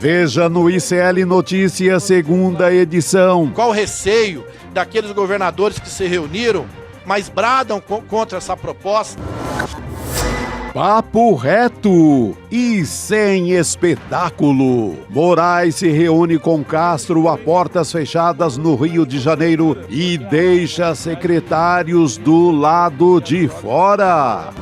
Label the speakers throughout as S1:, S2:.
S1: Veja no ICL Notícias, segunda edição.
S2: Qual o receio daqueles governadores que se reuniram, mas bradam contra essa proposta?
S1: Papo reto e sem espetáculo. Moraes se reúne com Castro a portas fechadas no Rio de Janeiro e deixa secretários do lado de fora.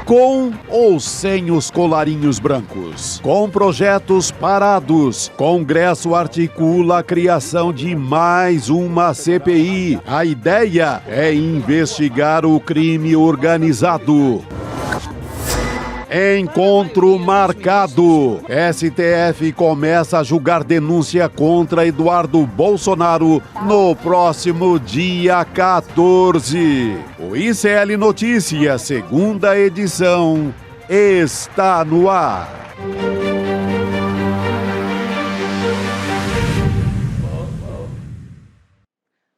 S1: Com ou sem os colarinhos brancos? Com projetos parados, Congresso articula a criação de mais uma CPI. A ideia é investigar o crime organizado. Encontro marcado. STF começa a julgar denúncia contra Eduardo Bolsonaro no próximo dia 14. O ICL Notícias, segunda edição, está no ar.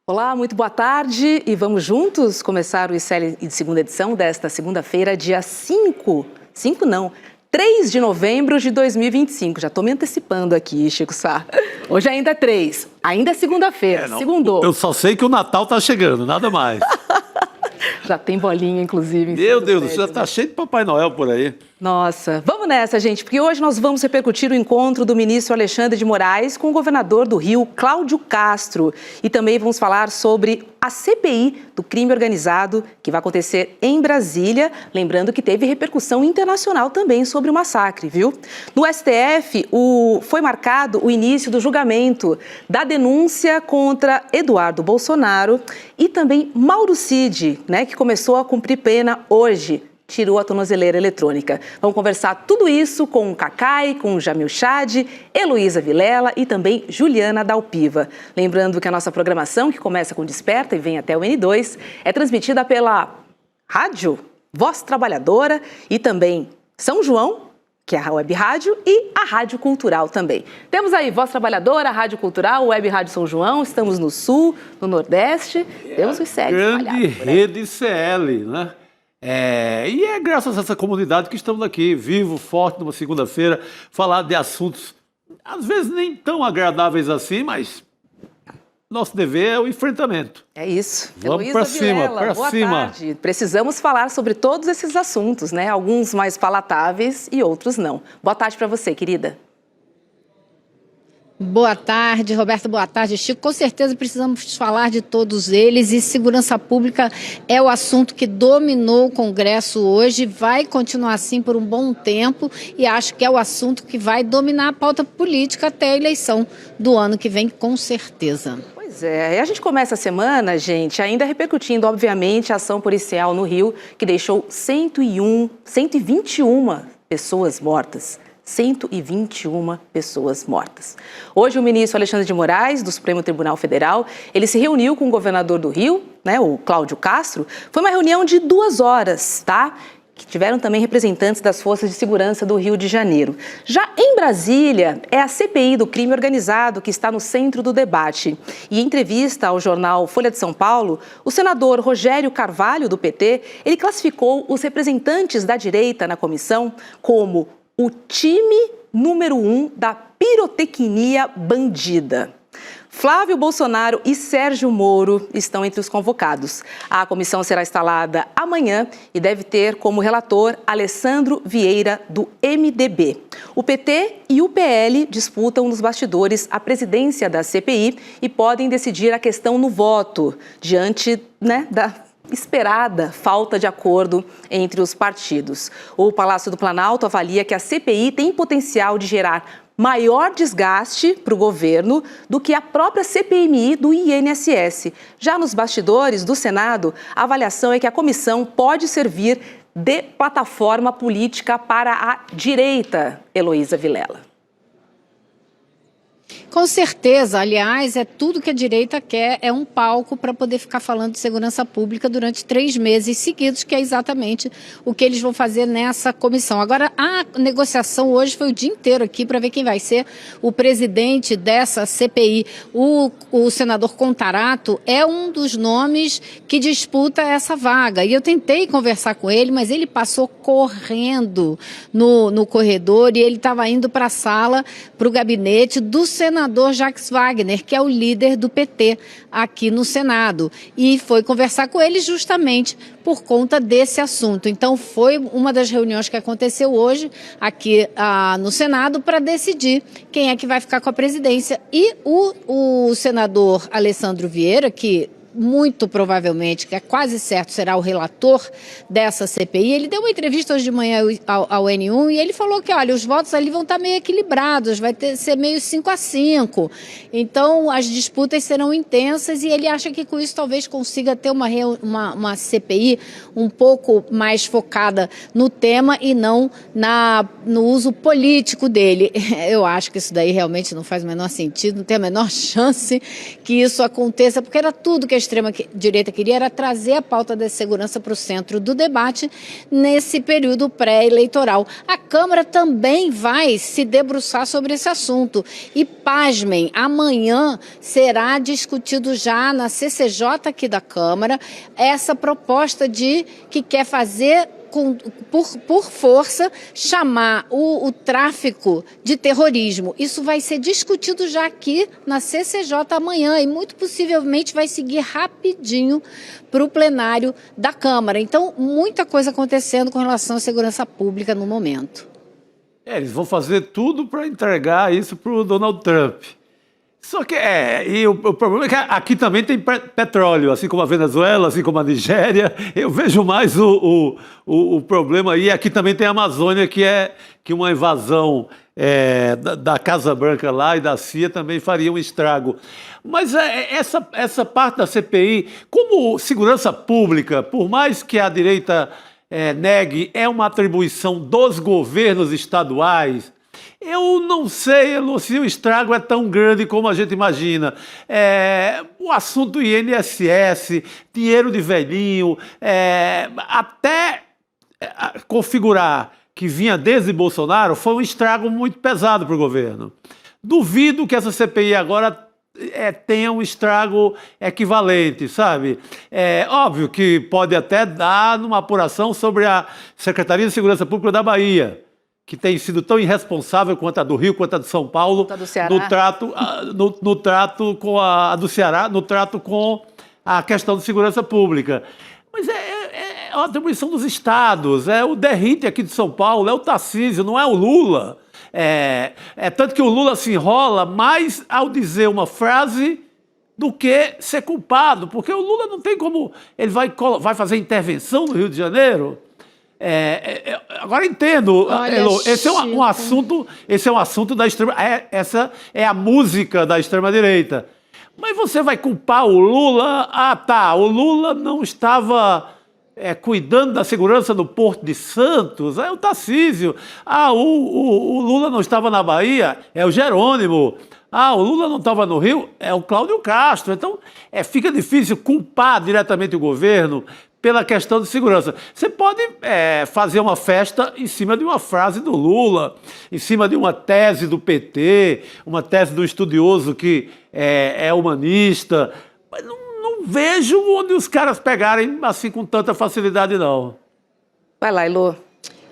S3: Olá, muito boa tarde e vamos juntos começar o ICL de segunda edição desta segunda-feira, dia 3 de novembro de 2025. Já estou me antecipando aqui, Chico Sá. Hoje ainda é 3, ainda é segunda-feira, segundou.
S4: Eu só sei que o Natal tá chegando, nada mais.
S3: Já tem bolinha, inclusive.
S4: Meu Deus do céu, tá cheio de Papai Noel por aí.
S3: Nossa, vamos nessa, gente, porque hoje nós vamos repercutir o encontro do ministro Alexandre de Moraes com o governador do Rio, Cláudio Castro. E também vamos falar sobre a CPI do crime organizado, que vai acontecer em Brasília. Lembrando que teve repercussão internacional também sobre o massacre, viu? No STF, foi marcado o início do julgamento da denúncia contra Eduardo Bolsonaro e também Mauro Cid, né, que começou a cumprir pena hoje. Tirou a tornozeleira eletrônica. Vamos conversar tudo isso com o Cacai, com o Jamil Chad, Heloísa Vilela e também Juliana Dalpiva. Lembrando que a nossa programação, que começa com Desperta e vem até o N2, é transmitida pela rádio Voz Trabalhadora e também São João, que é a Web Rádio, e a Rádio Cultural também. Temos aí Voz Trabalhadora, Rádio Cultural, Web Rádio São João, estamos no Sul, no Nordeste, temos os SEGs.
S4: Grande rede CL, né? E é graças a essa comunidade que estamos aqui, vivo, forte, numa segunda-feira, falar de assuntos, às vezes nem tão agradáveis assim, mas nosso dever é o enfrentamento.
S3: É isso.
S4: Vamos para cima, para cima.
S3: Tarde. Precisamos falar sobre todos esses assuntos, né? Alguns mais palatáveis e outros não. Boa tarde para você, querida.
S5: Boa tarde, Roberto, boa tarde, Chico. Com certeza precisamos falar de todos eles e segurança pública é o assunto que dominou o Congresso hoje, vai continuar assim por um bom tempo e acho que é o assunto que vai dominar a pauta política até a eleição do ano que vem, com certeza.
S3: Pois é, e a gente começa a semana, gente, ainda repercutindo, obviamente, a ação policial no Rio, que deixou 121 pessoas mortas. 121 pessoas mortas. Hoje o ministro Alexandre de Moraes, do Supremo Tribunal Federal, ele se reuniu com o governador do Rio, né, o Cláudio Castro. Foi uma reunião de 2 horas, tá? Que tiveram também representantes das forças de segurança do Rio de Janeiro. Já em Brasília, é a CPI do crime organizado que está no centro do debate. E em entrevista ao jornal Folha de São Paulo, o senador Rogério Carvalho, do PT, ele classificou os representantes da direita na comissão como o time número 1 da pirotecnia bandida. Flávio Bolsonaro e Sérgio Moro estão entre os convocados. A comissão será instalada amanhã e deve ter como relator Alessandro Vieira, do MDB. O PT e o PL disputam nos bastidores a presidência da CPI e podem decidir a questão no voto, diante, né, da esperada falta de acordo entre os partidos. O Palácio do Planalto avalia que a CPI tem potencial de gerar maior desgaste para o governo do que a própria CPMI do INSS. Já nos bastidores do Senado, a avaliação é que a comissão pode servir de plataforma política para a direita, Heloísa Vilela.
S5: Com certeza, aliás, é tudo que a direita quer, é um palco para poder ficar falando de segurança pública durante 3 meses seguidos, que é exatamente o que eles vão fazer nessa comissão. Agora, a negociação hoje foi o dia inteiro aqui para ver quem vai ser o presidente dessa CPI. O senador Contarato é um dos nomes que disputa essa vaga. E eu tentei conversar com ele, mas ele passou correndo no corredor e ele estava indo para a sala, para o gabinete do senador Jacques Wagner, que é o líder do PT aqui no Senado, e foi conversar com ele justamente por conta desse assunto. Então foi uma das reuniões que aconteceu hoje aqui no Senado para decidir quem é que vai ficar com a presidência. E o senador Alessandro Vieira, que muito provavelmente, que é quase certo, será o relator dessa CPI, ele deu uma entrevista hoje de manhã ao N1 e ele falou que, olha, os votos ali vão estar meio equilibrados, vai ser meio 5-5. Então, as disputas serão intensas e ele acha que com isso talvez consiga ter uma CPI um pouco mais focada no tema e não no uso político dele. Eu acho que isso daí realmente não faz o menor sentido, não tem a menor chance que isso aconteça, porque era tudo que a extrema-direita queria, era trazer a pauta da segurança para o centro do debate nesse período pré-eleitoral. A Câmara também vai se debruçar sobre esse assunto. E, pasmem, amanhã será discutido já na CCJ aqui da Câmara essa proposta que quer fazer por força, chamar o tráfico de terrorismo. Isso vai ser discutido já aqui na CCJ amanhã e muito possivelmente vai seguir rapidinho para o plenário da Câmara. Então, muita coisa acontecendo com relação à segurança pública no momento.
S4: Eles vão fazer tudo para entregar isso para o Donald Trump. Só que e o problema é que aqui também tem petróleo, assim como a Venezuela, assim como a Nigéria. Eu vejo mais o problema aí. Aqui também tem a Amazônia, que uma invasão da Casa Branca lá e da CIA também faria um estrago. Mas essa parte da CPI, como segurança pública, por mais que a direita negue, é uma atribuição dos governos estaduais. Eu não sei, se o estrago é tão grande como a gente imagina. O assunto do INSS, dinheiro de velhinho, até configurar que vinha desde Bolsonaro, foi um estrago muito pesado para o governo. Duvido que essa CPI agora tenha um estrago equivalente, sabe? Óbvio que pode até dar numa apuração sobre a Secretaria de Segurança Pública da Bahia, que tem sido tão irresponsável quanto a do Rio, quanto a de São Paulo, no trato com a do Ceará, no trato com a questão de segurança pública. Mas é uma atribuição dos estados, é o Derrite aqui de São Paulo, é o Tarcísio, não é o Lula. Tanto que o Lula se enrola mais ao dizer uma frase do que ser culpado, porque o Lula não tem como... Ele vai fazer intervenção no Rio de Janeiro... agora entendo, Elô, esse é um assunto da extrema, essa é a música da extrema-direita. Mas você vai culpar o Lula? O Lula não estava cuidando da segurança do Porto de Santos, é o Tarcísio. O Lula não estava na Bahia, é o Jerônimo. O Lula não estava no Rio, é o Cláudio Castro. Então, fica difícil culpar diretamente o governo pela questão de segurança. Você pode fazer uma festa em cima de uma frase do Lula, em cima de uma tese do PT, uma tese do estudioso que é humanista, mas não vejo onde os caras pegarem assim com tanta facilidade, não.
S3: Vai lá, Elô.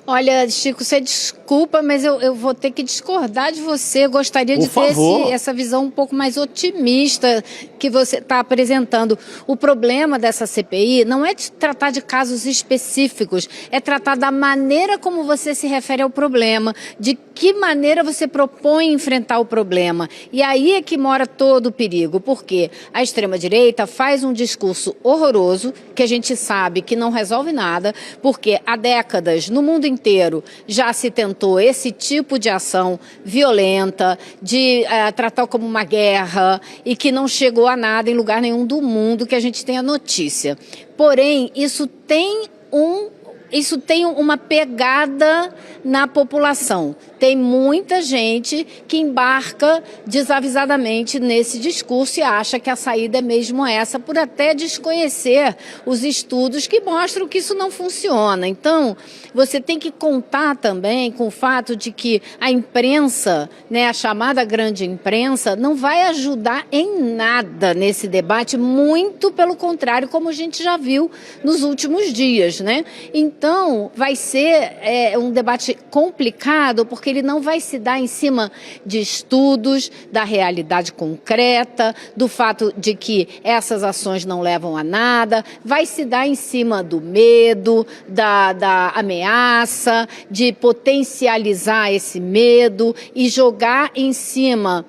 S5: Olha, Chico, você desculpa, mas eu vou ter que discordar de você. Eu gostaria de ter essa visão um pouco mais otimista que você está apresentando. O problema dessa CPI não é de tratar de casos específicos, é tratar da maneira como você se refere ao problema, de que maneira você propõe enfrentar o problema. E aí é que mora todo o perigo, porque a extrema-direita faz um discurso horroroso, que a gente sabe que não resolve nada, porque há décadas, no mundo inteiro, já se tentou esse tipo de ação violenta, de tratar como uma guerra, e que não chegou a nada em lugar nenhum do mundo que a gente tenha notícia. Porém, isso tem isso tem uma pegada na população. Tem muita gente que embarca desavisadamente nesse discurso e acha que a saída é mesmo essa, por até desconhecer os estudos que mostram que isso não funciona. Então, você tem que contar também com o fato de que a imprensa, né, a chamada grande imprensa, não vai ajudar em nada nesse debate, muito pelo contrário, como a gente já viu nos últimos dias, né? Então, vai ser um debate complicado, porque ele não vai se dar em cima de estudos, da realidade concreta, do fato de que essas ações não levam a nada, vai se dar em cima do medo, da ameaça, de potencializar esse medo e jogar em cima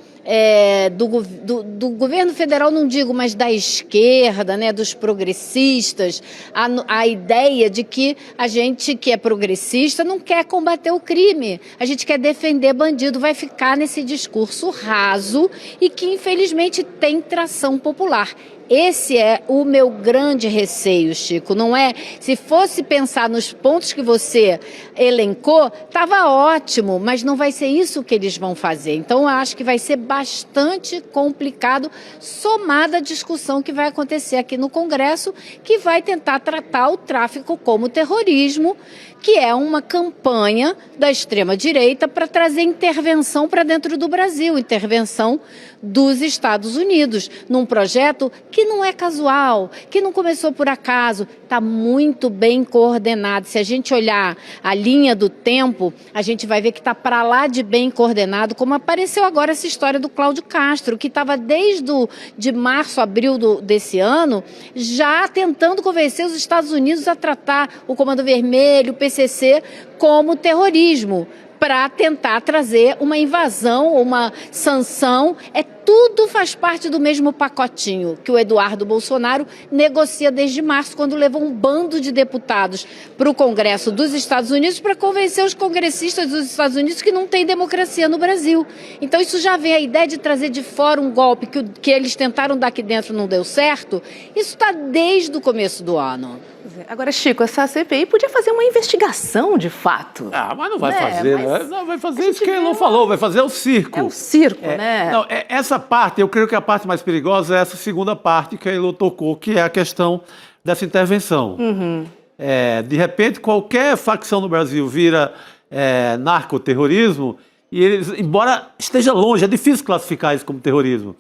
S5: do governo federal, não digo, mas da esquerda, né, dos progressistas, a ideia de que a gente que é progressista não quer combater o crime, a gente quer defender bandido, vai ficar nesse discurso raso e que infelizmente tem tração popular. Esse é o meu grande receio, Chico, não é? Se fosse pensar nos pontos que você elencou, estava ótimo, mas não vai ser isso que eles vão fazer. Então, eu acho que vai ser bastante complicado, somada a discussão que vai acontecer aqui no Congresso, que vai tentar tratar o tráfico como terrorismo, que é uma campanha da extrema-direita para trazer intervenção para dentro do Brasil, intervenção dos Estados Unidos, num projeto que não é casual, que não começou por acaso, está muito bem coordenado. Se a gente olhar a linha do tempo, a gente vai ver que está para lá de bem coordenado, como apareceu agora essa história do Cláudio Castro, que estava desde de março, abril desse ano, já tentando convencer os Estados Unidos a tratar o Comando Vermelho, o PCC, como terrorismo, para tentar trazer uma invasão, uma sanção. Tudo faz parte do mesmo pacotinho que o Eduardo Bolsonaro negocia desde março, quando levou um bando de deputados para o Congresso dos Estados Unidos para convencer os congressistas dos Estados Unidos que não tem democracia no Brasil. Então isso já vem a ideia de trazer de fora um golpe que eles tentaram dar aqui dentro, não deu certo. Isso está desde o começo do ano.
S3: Agora, Chico, essa CPI podia fazer uma investigação de fato.
S4: Ah, mas não vai fazer, né? Não, vai fazer isso que ele não falou, vai fazer o circo.
S3: É o circo, né?
S4: Não, essa parte, eu creio que a parte mais perigosa é essa segunda parte que a Elô tocou, que é a questão dessa intervenção.
S3: Uhum.
S4: De repente, qualquer facção no Brasil vira narcoterrorismo, e eles, embora esteja longe, é difícil classificar isso como terrorismo,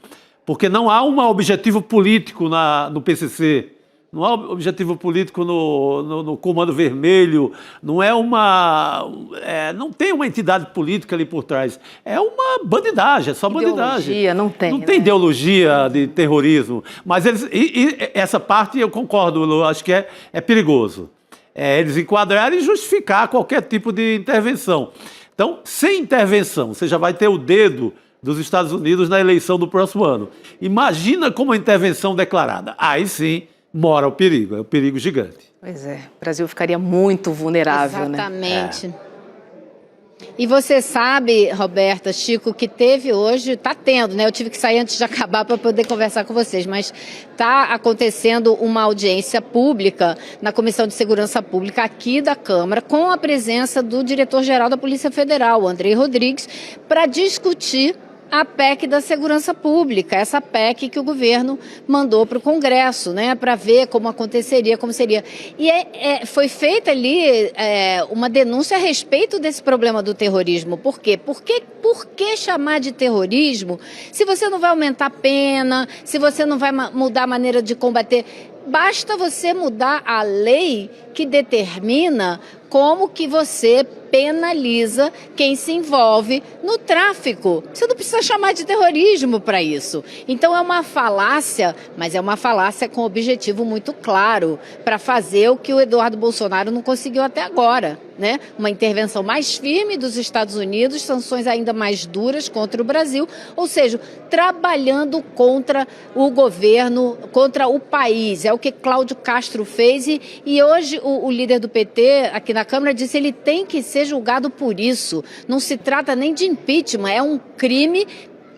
S4: porque não há um objetivo político no PCC. Não há objetivo político no Comando Vermelho, não não tem uma entidade política ali por trás. É uma bandidagem, é só bandidagem.
S3: Ideologia, não tem.
S4: Não tem ideologia de terrorismo. Mas essa parte eu concordo, eu acho que é perigoso. Eles enquadrarem e justificar qualquer tipo de intervenção. Então, sem intervenção, você já vai ter o dedo dos Estados Unidos na eleição do próximo ano. Imagina como a intervenção declarada. Aí sim mora o perigo, é um perigo gigante.
S3: Pois é, o Brasil ficaria muito vulnerável,
S5: exatamente, né? E você sabe, Roberta, Chico, que teve hoje, está tendo, né? Eu tive que sair antes de acabar para poder conversar com vocês, mas está acontecendo uma audiência pública na Comissão de Segurança Pública aqui da Câmara, com a presença do diretor-geral da Polícia Federal, Andrei Rodrigues, para discutir a PEC da segurança pública, essa PEC que o governo mandou para o Congresso, né, para ver como aconteceria, como seria. E foi feita ali uma denúncia a respeito desse problema do terrorismo. Por quê? Por que chamar de terrorismo se você não vai aumentar a pena, se você não vai mudar a maneira de combater? Basta você mudar a lei que determina como que você penaliza quem se envolve no tráfico. Você não precisa chamar de terrorismo para isso. Então é uma falácia, mas é uma falácia com objetivo muito claro, para fazer o que o Eduardo Bolsonaro não conseguiu até agora, né? Uma intervenção mais firme dos Estados Unidos, sanções ainda mais duras contra o Brasil, ou seja, trabalhando contra o governo, contra o país. É o que Cláudio Castro fez e hoje o líder do PT aqui na Câmara disse que ele tem que ser julgado por isso. Não se trata nem de impeachment, é um crime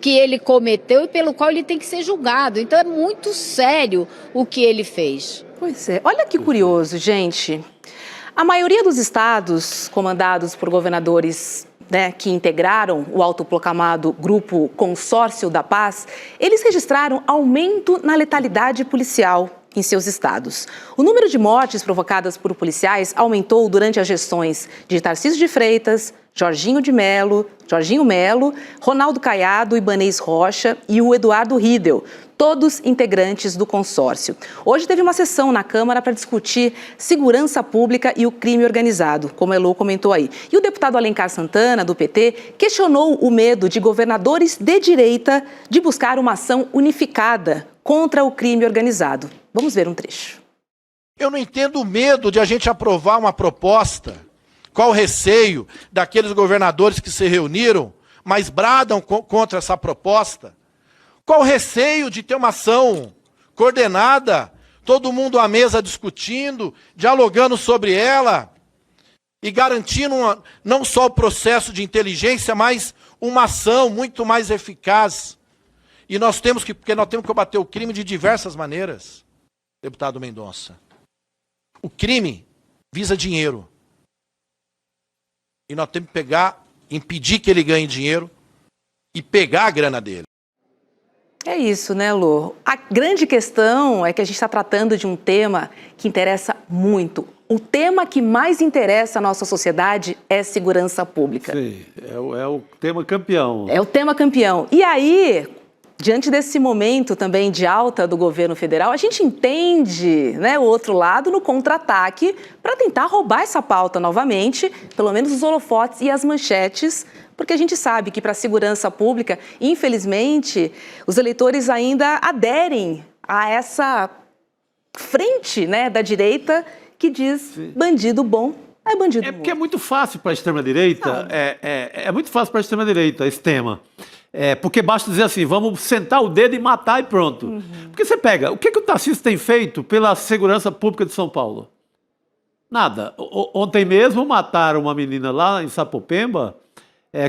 S5: que ele cometeu e pelo qual ele tem que ser julgado. Então é muito sério o que ele fez.
S3: Pois é. Olha que curioso, gente. A maioria dos estados comandados por governadores, né, que integraram o autoproclamado Grupo Consórcio da Paz, eles registraram aumento na letalidade policial em seus estados. O número de mortes provocadas por policiais aumentou durante as gestões de Tarcísio de Freitas, Jorginho Melo, Ronaldo Caiado, Ibanez Rocha e o Eduardo Riedel, todos integrantes do consórcio. Hoje teve uma sessão na Câmara para discutir segurança pública e o crime organizado, como a Elô comentou aí. E o deputado Alencar Santana, do PT, questionou o medo de governadores de direita de buscar uma ação unificada contra o crime organizado. Vamos ver um trecho.
S2: Eu não entendo o medo de a gente aprovar uma proposta. Qual o receio daqueles governadores que se reuniram, mas bradam contra essa proposta? Qual o receio de ter uma ação coordenada, todo mundo à mesa discutindo, dialogando sobre ela e garantindo não só o processo de inteligência, mas uma ação muito mais eficaz? E porque nós temos que combater o crime de diversas maneiras, deputado Mendonça. O crime visa dinheiro. E nós temos que impedir que ele ganhe dinheiro e pegar a grana dele.
S3: É isso, né, Lô? A grande questão é que a gente está tratando de um tema que interessa muito. O tema que mais interessa à nossa sociedade é segurança pública.
S4: Sim, é o tema campeão.
S3: É o tema campeão. E aí, diante desse momento também de alta do governo federal, a gente entende, né, o outro lado no contra-ataque para tentar roubar essa pauta novamente, pelo menos os holofotes e as manchetes, porque a gente sabe que para a segurança pública, infelizmente, os eleitores ainda aderem a essa frente, né, da direita que diz bandido bom é bandido morto.
S4: Porque é muito fácil para a extrema-direita, é muito fácil para a extrema-direita esse tema. Porque basta dizer assim, vamos sentar o dedo e matar e pronto. Porque você pega, o que o Tarcísio tem feito pela segurança pública de São Paulo? Nada. Ontem mesmo mataram uma menina lá em Sapopemba,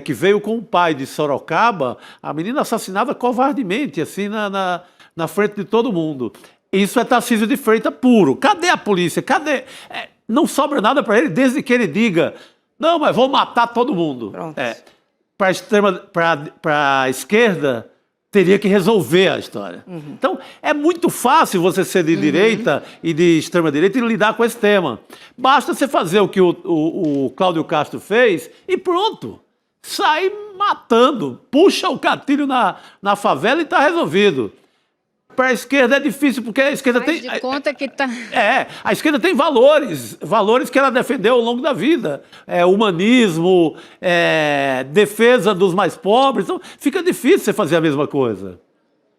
S4: que veio com o pai de Sorocaba, a menina assassinada covardemente, assim, na frente de todo mundo. Isso é Tarcísio de Freitas puro. Cadê a polícia? Cadê? Não sobra nada para ele, desde que ele diga, não, mas vou matar todo mundo.
S3: Pronto.
S4: Para a esquerda, teria que resolver a história. Então, é muito fácil você ser de direita e de extrema-direita e lidar com esse tema. Basta você fazer o que o Cláudio Castro fez e pronto. Sai matando, puxa o gatilho na favela e está resolvido. Para a esquerda é difícil, porque a esquerda
S5: Faz
S4: tem...
S5: de conta que tá...
S4: a esquerda tem valores que ela defendeu ao longo da vida. Humanismo, defesa dos mais pobres. Então, fica difícil você fazer a mesma coisa.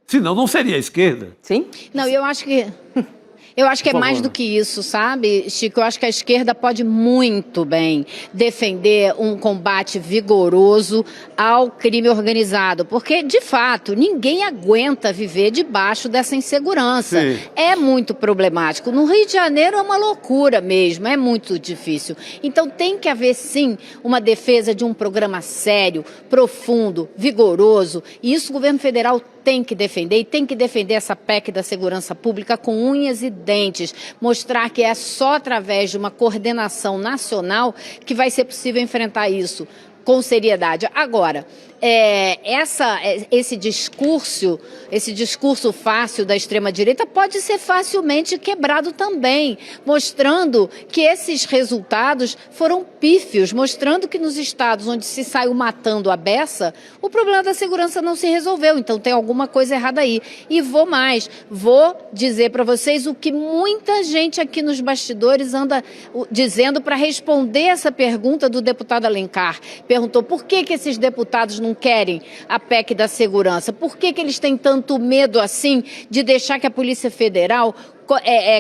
S4: Senão, não seria a esquerda.
S3: Sim?
S5: Não, eu acho que é mais do que isso, sabe, Chico? Eu acho que a esquerda pode muito bem defender um combate vigoroso ao crime organizado, porque, de fato, ninguém aguenta viver debaixo dessa insegurança.
S4: Sim.
S5: É muito problemático. No Rio de Janeiro é uma loucura mesmo, é muito difícil. Então tem que haver, sim, uma defesa de um programa sério, profundo, vigoroso, e isso o governo federal tem que defender, e tem que defender essa PEC da segurança pública com unhas e dentes, mostrar que é só através de uma coordenação nacional que vai ser possível enfrentar isso com seriedade. Agora, esse discurso fácil da extrema-direita pode ser facilmente quebrado também, mostrando que esses resultados foram pífios, mostrando que nos estados onde se saiu matando a beça, o problema da segurança não se resolveu, então tem alguma coisa errada aí. E vou dizer para vocês o que muita gente aqui nos bastidores anda dizendo para responder essa pergunta do deputado Alencar. Perguntou por que esses deputados não querem a PEC da segurança, por que eles têm tanto medo assim de deixar que a Polícia Federal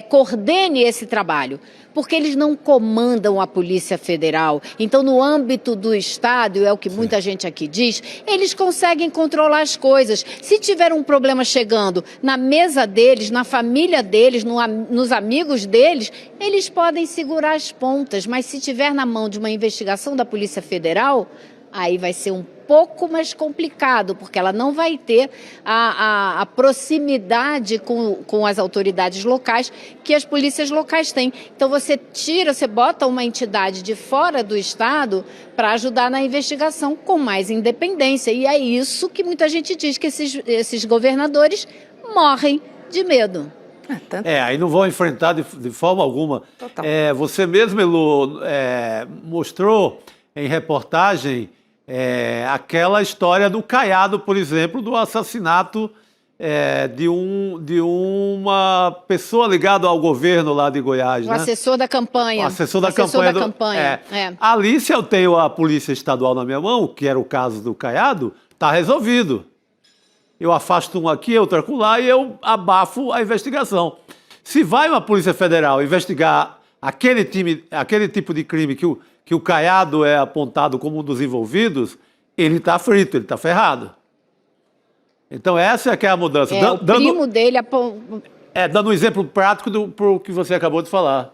S5: coordene esse trabalho? Porque eles não comandam a Polícia Federal. Então, no âmbito do Estado, é o que muita gente aqui diz, eles conseguem controlar as coisas. Se tiver um problema chegando na mesa deles, na família deles, nos amigos deles, eles podem segurar as pontas. Mas se tiver na mão de uma investigação da Polícia Federal, aí vai ser um pouco mais complicado, porque ela não vai ter a proximidade com as autoridades locais que as polícias locais têm. Então você bota uma entidade de fora do Estado para ajudar na investigação com mais independência. E é isso que muita gente diz, que esses governadores morrem de medo.
S4: Aí não vão enfrentar de forma alguma. Você mesmo, Elô, mostrou em reportagem aquela história do Caiado, por exemplo, do assassinato de uma pessoa ligada ao governo lá de Goiás.
S5: O assessor da campanha.
S4: O assessor da campanha. Ali, se eu tenho a Polícia Estadual na minha mão, que era o caso do Caiado, está resolvido. Eu afasto um aqui, outro acolá e eu abafo a investigação. Se vai uma Polícia Federal investigar aquele tipo de crime que o Caiado é apontado como um dos envolvidos, ele está frito, ele está ferrado. Então essa é que é a mudança.
S5: O primo dele...
S4: Dando um exemplo prático do que você acabou de falar.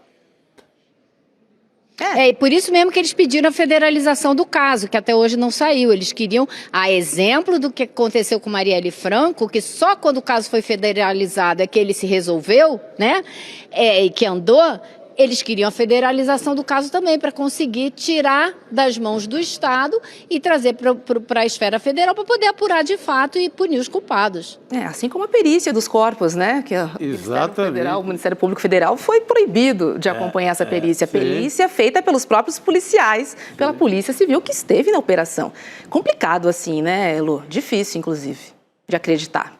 S5: E por isso mesmo que eles pediram a federalização do caso, que até hoje não saiu. Eles queriam, a exemplo do que aconteceu com Marielle Franco, que só quando o caso foi federalizado é que ele se resolveu, né? E que andou. Eles queriam a federalização do caso também, para conseguir tirar das mãos do Estado e trazer para a esfera federal, para poder apurar de fato e punir os culpados.
S3: Assim como a perícia dos corpos, né? Que o Ministério Público Federal foi proibido de acompanhar essa perícia. A perícia feita pelos próprios policiais, pela Polícia Civil que esteve na operação. Complicado assim, né, Elô? Difícil, inclusive, de acreditar.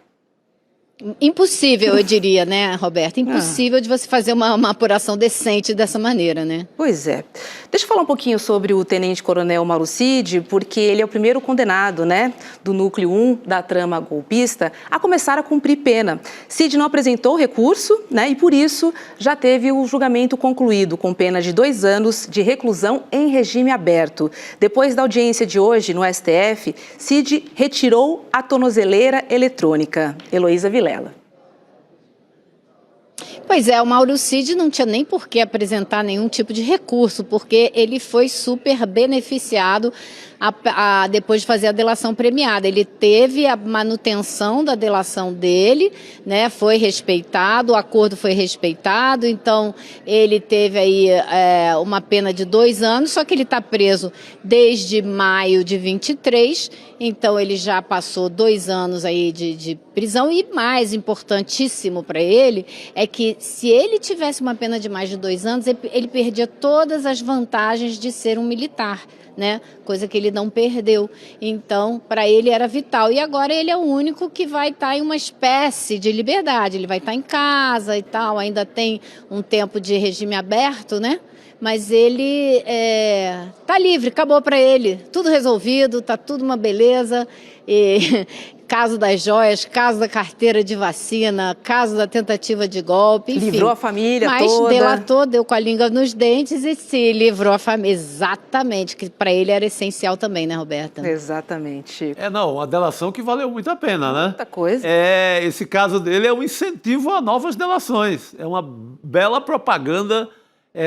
S5: Impossível, eu diria, né, Roberta? Impossível de você fazer uma apuração decente dessa maneira, né?
S3: Pois é. Deixa eu falar um pouquinho sobre o tenente-coronel Mauro Cid, porque ele é o primeiro condenado, né, do núcleo 1 da trama golpista a começar a cumprir pena. Cid não apresentou recurso, né, e por isso já teve o julgamento concluído com pena de 2 anos de reclusão em regime aberto. Depois da audiência de hoje no STF, Cid retirou a tornozeleira eletrônica. Heloísa Vilela.
S5: Pois é, o Mauro Cid não tinha nem por que apresentar nenhum tipo de recurso, porque ele foi super beneficiado depois de fazer a delação premiada. Ele teve a manutenção da delação dele, né? Foi respeitado, o acordo foi respeitado, então ele teve aí uma pena de 2 anos, só que ele está preso desde maio de 23, então ele já passou 2 anos aí de prisão. E mais importantíssimo para ele é que se ele tivesse uma pena de mais de 2 anos, ele perdia todas as vantagens de ser um militar, né? Coisa que ele não perdeu. Então, para ele era vital. E agora ele é o único que vai estar em uma espécie de liberdade. Ele vai estar em casa e tal, ainda tem um tempo de regime aberto, né? Mas ele tá livre, acabou para ele. Tudo resolvido, tá tudo uma beleza. Caso das joias, caso da carteira de vacina, caso da tentativa de golpe, enfim.
S3: Livrou a família
S5: toda. Mas delatou, deu com a língua nos dentes e se livrou a família. Exatamente, que para ele era essencial também, né, Roberta?
S3: Exatamente.
S4: Uma delação que valeu muito a pena, né?
S3: Muita coisa.
S4: Esse caso dele é um incentivo a novas delações. É uma bela propaganda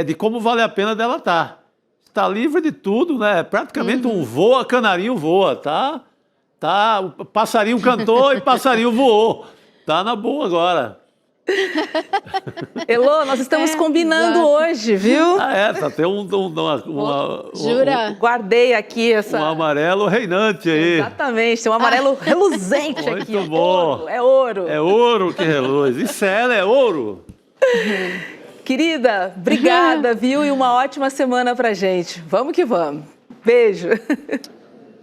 S4: de como vale a pena delatar. Está livre de tudo, né? Praticamente um voa, canarinho voa, tá? Passarinho cantou e passarinho voou. Tá na boa agora.
S3: Elô, nós estamos combinando hoje, viu?
S4: Tá tem
S5: Jura?
S3: Guardei aqui essa...
S4: Um amarelo reinante aí.
S3: Exatamente, tem um amarelo reluzente aqui.
S4: Muito bom.
S3: É ouro.
S4: É ouro que reluz. Isso é ouro.
S3: Querida, obrigada, viu? E uma ótima semana pra gente. Vamos que vamos. Beijo.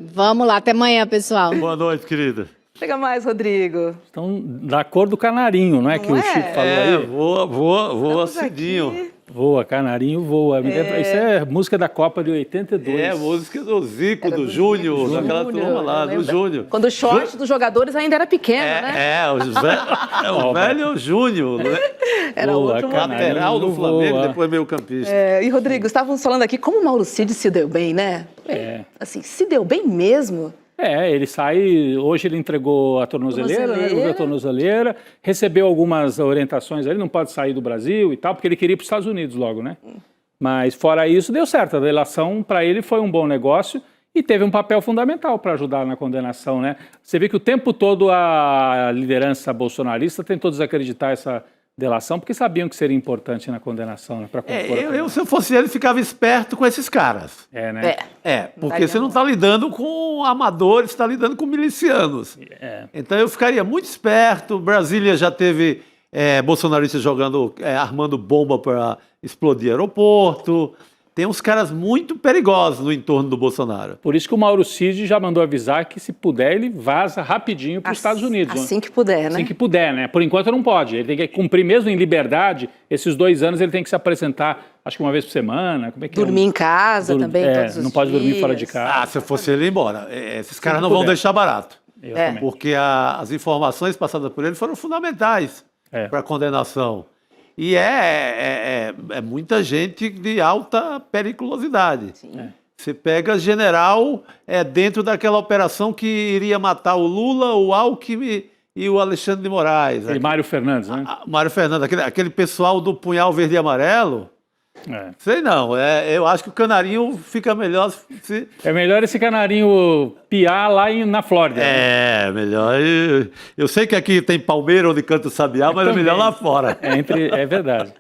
S5: Vamos lá, até amanhã, pessoal.
S4: Boa noite, querida.
S3: Chega mais, Rodrigo.
S6: Então, da cor do canarinho, não é que o Chico falou aí?
S4: Voa cedinho.
S6: Voa, canarinho voa. Isso é música da Copa de 82.
S4: Música do Zico, do Júnior, daquela turma lá, do Júnior.
S3: Quando o short dos jogadores ainda era pequeno, né?
S4: O velho Júnior.
S3: Era outro
S4: lateral do Flamengo, depois meio campista.
S3: E, Rodrigo, estávamos falando aqui como o Mauro Cid se deu bem, né? Assim, se deu bem mesmo.
S6: Ele sai, hoje ele entregou a tornozeleira, né? Ele a tornozeleira, recebeu algumas orientações, ele não pode sair do Brasil e tal, porque ele queria ir para os Estados Unidos logo, né? Mas fora isso, deu certo, a delação para ele foi um bom negócio e teve um papel fundamental para ajudar na condenação, né? Você vê que o tempo todo a liderança bolsonarista tentou desacreditar essa delação, porque sabiam que seria importante na condenação, né?
S4: Se eu fosse ele, ficava esperto com esses caras.
S6: Né?
S4: Porque você não está lidando com amadores, você está lidando com milicianos. Então eu ficaria muito esperto. Brasília já teve bolsonaristas armando bomba para explodir aeroporto. Tem uns caras muito perigosos no entorno do Bolsonaro.
S6: Por isso que o Mauro Cid já mandou avisar que, se puder, ele vaza rapidinho para os Estados Unidos.
S3: Assim que puder, né?
S6: Assim que puder, né? Por enquanto não pode. Ele tem que cumprir mesmo em liberdade. Esses 2 anos ele tem que se apresentar, acho que uma vez por semana. Como é que
S3: dormir em casa também, todos os
S6: não pode
S3: dias.
S6: Dormir fora de casa.
S4: Se eu fosse ele, ir embora. Esses caras não vão deixar barato.
S6: Eu também.
S4: Porque as informações passadas por ele foram fundamentais para a condenação. E é muita gente de alta periculosidade. Você pega general dentro daquela operação que iria matar o Lula, o Alckmin e o Alexandre de Moraes.
S6: E Mário Fernandes, né?
S4: Mário Fernandes, aquele pessoal do punhal verde e amarelo. Sei não, eu acho que o canarinho fica melhor se...
S6: É melhor esse canarinho piar lá na Flórida.
S4: Melhor. Eu sei que aqui tem palmeira onde canta o sabiá, mas é melhor lá fora.
S6: É verdade.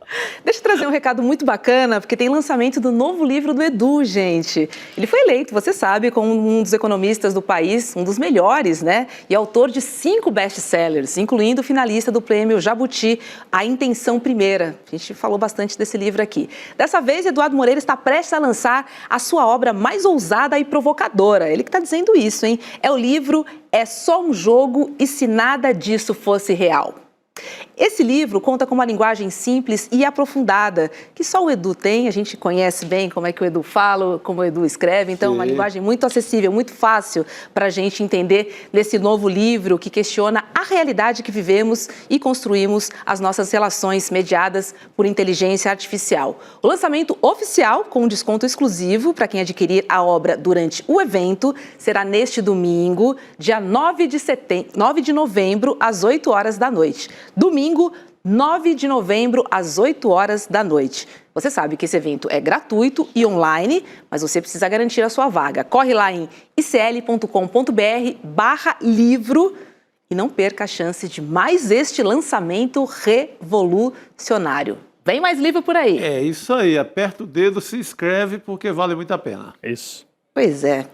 S3: Deixa eu trazer um recado muito bacana, porque tem lançamento do novo livro do Edu, gente. Ele foi eleito, você sabe, como um dos economistas do país, um dos melhores, né? E autor de 5 best-sellers, incluindo o finalista do prêmio Jabuti, A Intenção Primeira. A gente falou bastante desse livro aqui. Dessa vez, Eduardo Moreira está prestes a lançar a sua obra mais ousada e provocadora. Ele que está dizendo isso, hein? É o livro É Só um Jogo e Se Nada Disso Fosse Real. Esse livro conta com uma linguagem simples e aprofundada, que só o Edu tem, a gente conhece bem como é que o Edu fala, como o Edu escreve, então uma linguagem muito acessível, muito fácil para a gente entender nesse novo livro que questiona a realidade que vivemos e construímos as nossas relações mediadas por inteligência artificial. O lançamento oficial, com um desconto exclusivo para quem adquirir a obra durante o evento, será neste domingo, dia 9 de novembro, às 8 horas da noite. Domingo, 9 de novembro, às 8 horas da noite. Você sabe que esse evento é gratuito e online, mas você precisa garantir a sua vaga. Corre lá em icl.com.br/livro e não perca a chance de mais este lançamento revolucionário. Vem mais livro por aí.
S4: É isso aí, aperta o dedo, se inscreve, porque vale muito a pena.
S6: Isso.
S3: Pois é.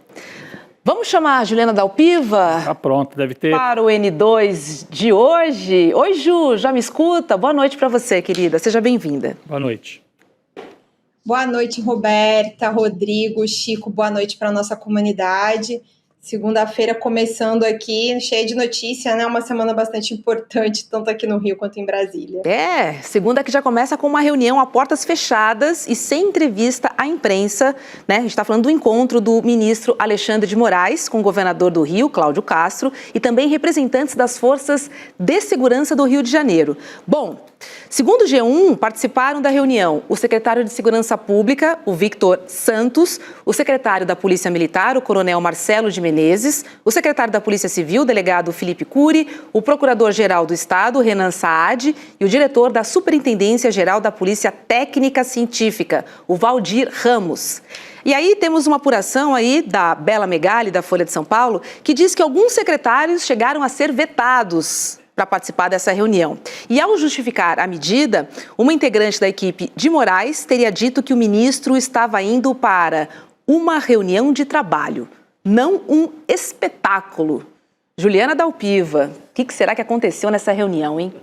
S3: Vamos chamar a Juliana Dalpiva?
S6: Tá pronto, deve ter.
S3: Para o N2 de hoje. Oi, Ju, já me escuta? Boa noite para você, querida. Seja bem-vinda.
S6: Boa noite.
S7: Boa noite, Roberta, Rodrigo, Chico. Boa noite para a nossa comunidade. Segunda-feira começando aqui, cheia de notícia, né? Uma semana bastante importante, tanto aqui no Rio quanto em Brasília.
S3: Segunda que já começa com uma reunião a portas fechadas e sem entrevista à imprensa, né? A gente está falando do encontro do ministro Alexandre de Moraes com o governador do Rio, Cláudio Castro, e também representantes das forças de segurança do Rio de Janeiro. Bom, segundo o G1, participaram da reunião o secretário de Segurança Pública, o Victor Santos, o secretário da Polícia Militar, o coronel Marcelo de Menezes, o secretário da Polícia Civil, o delegado Felipe Cury, o procurador-geral do Estado, Renan Saad, e o diretor da Superintendência-Geral da Polícia Técnica Científica, o Valdir Ramos. E aí temos uma apuração aí da Bela Megali, da Folha de São Paulo, que diz que alguns secretários chegaram a ser vetados para participar dessa reunião. E ao justificar a medida, uma integrante da equipe de Moraes teria dito que o ministro estava indo para uma reunião de trabalho, não um espetáculo. Juliana Dalpiva, o que será que aconteceu nessa reunião, hein?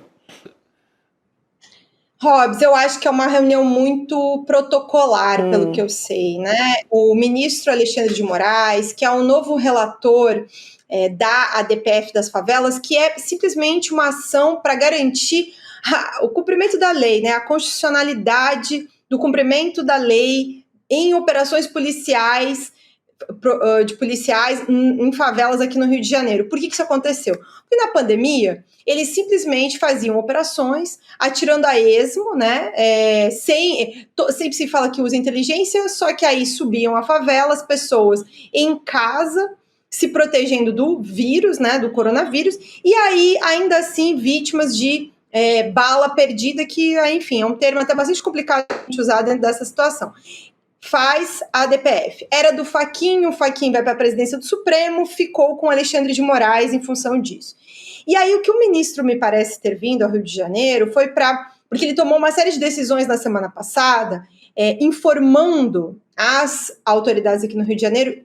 S7: Robs, eu acho que é uma reunião muito protocolar, pelo que eu sei, né? O ministro Alexandre de Moraes, que é o novo relator da ADPF das favelas, que é simplesmente uma ação para garantir o cumprimento da lei, né? A constitucionalidade do cumprimento da lei em operações policiais, de policiais em favelas aqui no Rio de Janeiro. Por que isso aconteceu? Porque na pandemia, eles simplesmente faziam operações atirando a esmo, né? Sempre se fala que usa inteligência, só que aí subiam a favela, as pessoas em casa, se protegendo do vírus, né? Do coronavírus, e aí, ainda assim, vítimas de bala perdida, que, enfim, é um termo até bastante complicado de usar dentro dessa situação. faz a DPF. Era do Fachin, o Fachin vai para a presidência do Supremo, ficou com Alexandre de Moraes em função disso. E aí o que o ministro me parece ter vindo ao Rio de Janeiro foi porque ele tomou uma série de decisões na semana passada, informando as autoridades aqui no Rio de Janeiro,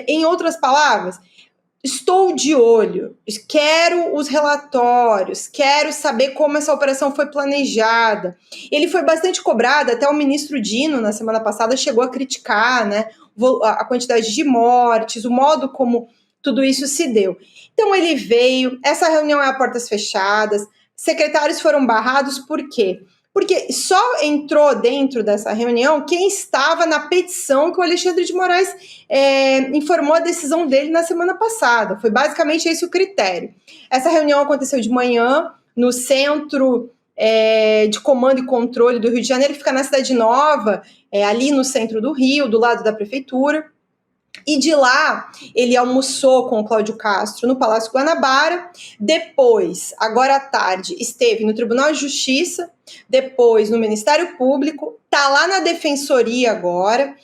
S7: em outras palavras, estou de olho, quero os relatórios, quero saber como essa operação foi planejada. Ele foi bastante cobrado, até o ministro Dino, na semana passada, chegou a criticar, né, a quantidade de mortes, o modo como tudo isso se deu. Então ele veio, essa reunião é a portas fechadas, secretários foram barrados, por quê? Porque só entrou dentro dessa reunião quem estava na petição que o Alexandre de Moraes informou a decisão dele na semana passada. Foi basicamente esse o critério. Essa reunião aconteceu de manhã no Centro de Comando e Controle do Rio de Janeiro, que fica na Cidade Nova, ali no centro do Rio, do lado da prefeitura. E de lá, ele almoçou com o Cláudio Castro no Palácio Guanabara, depois, agora à tarde, esteve no Tribunal de Justiça, depois no Ministério Público, tá lá na Defensoria agora,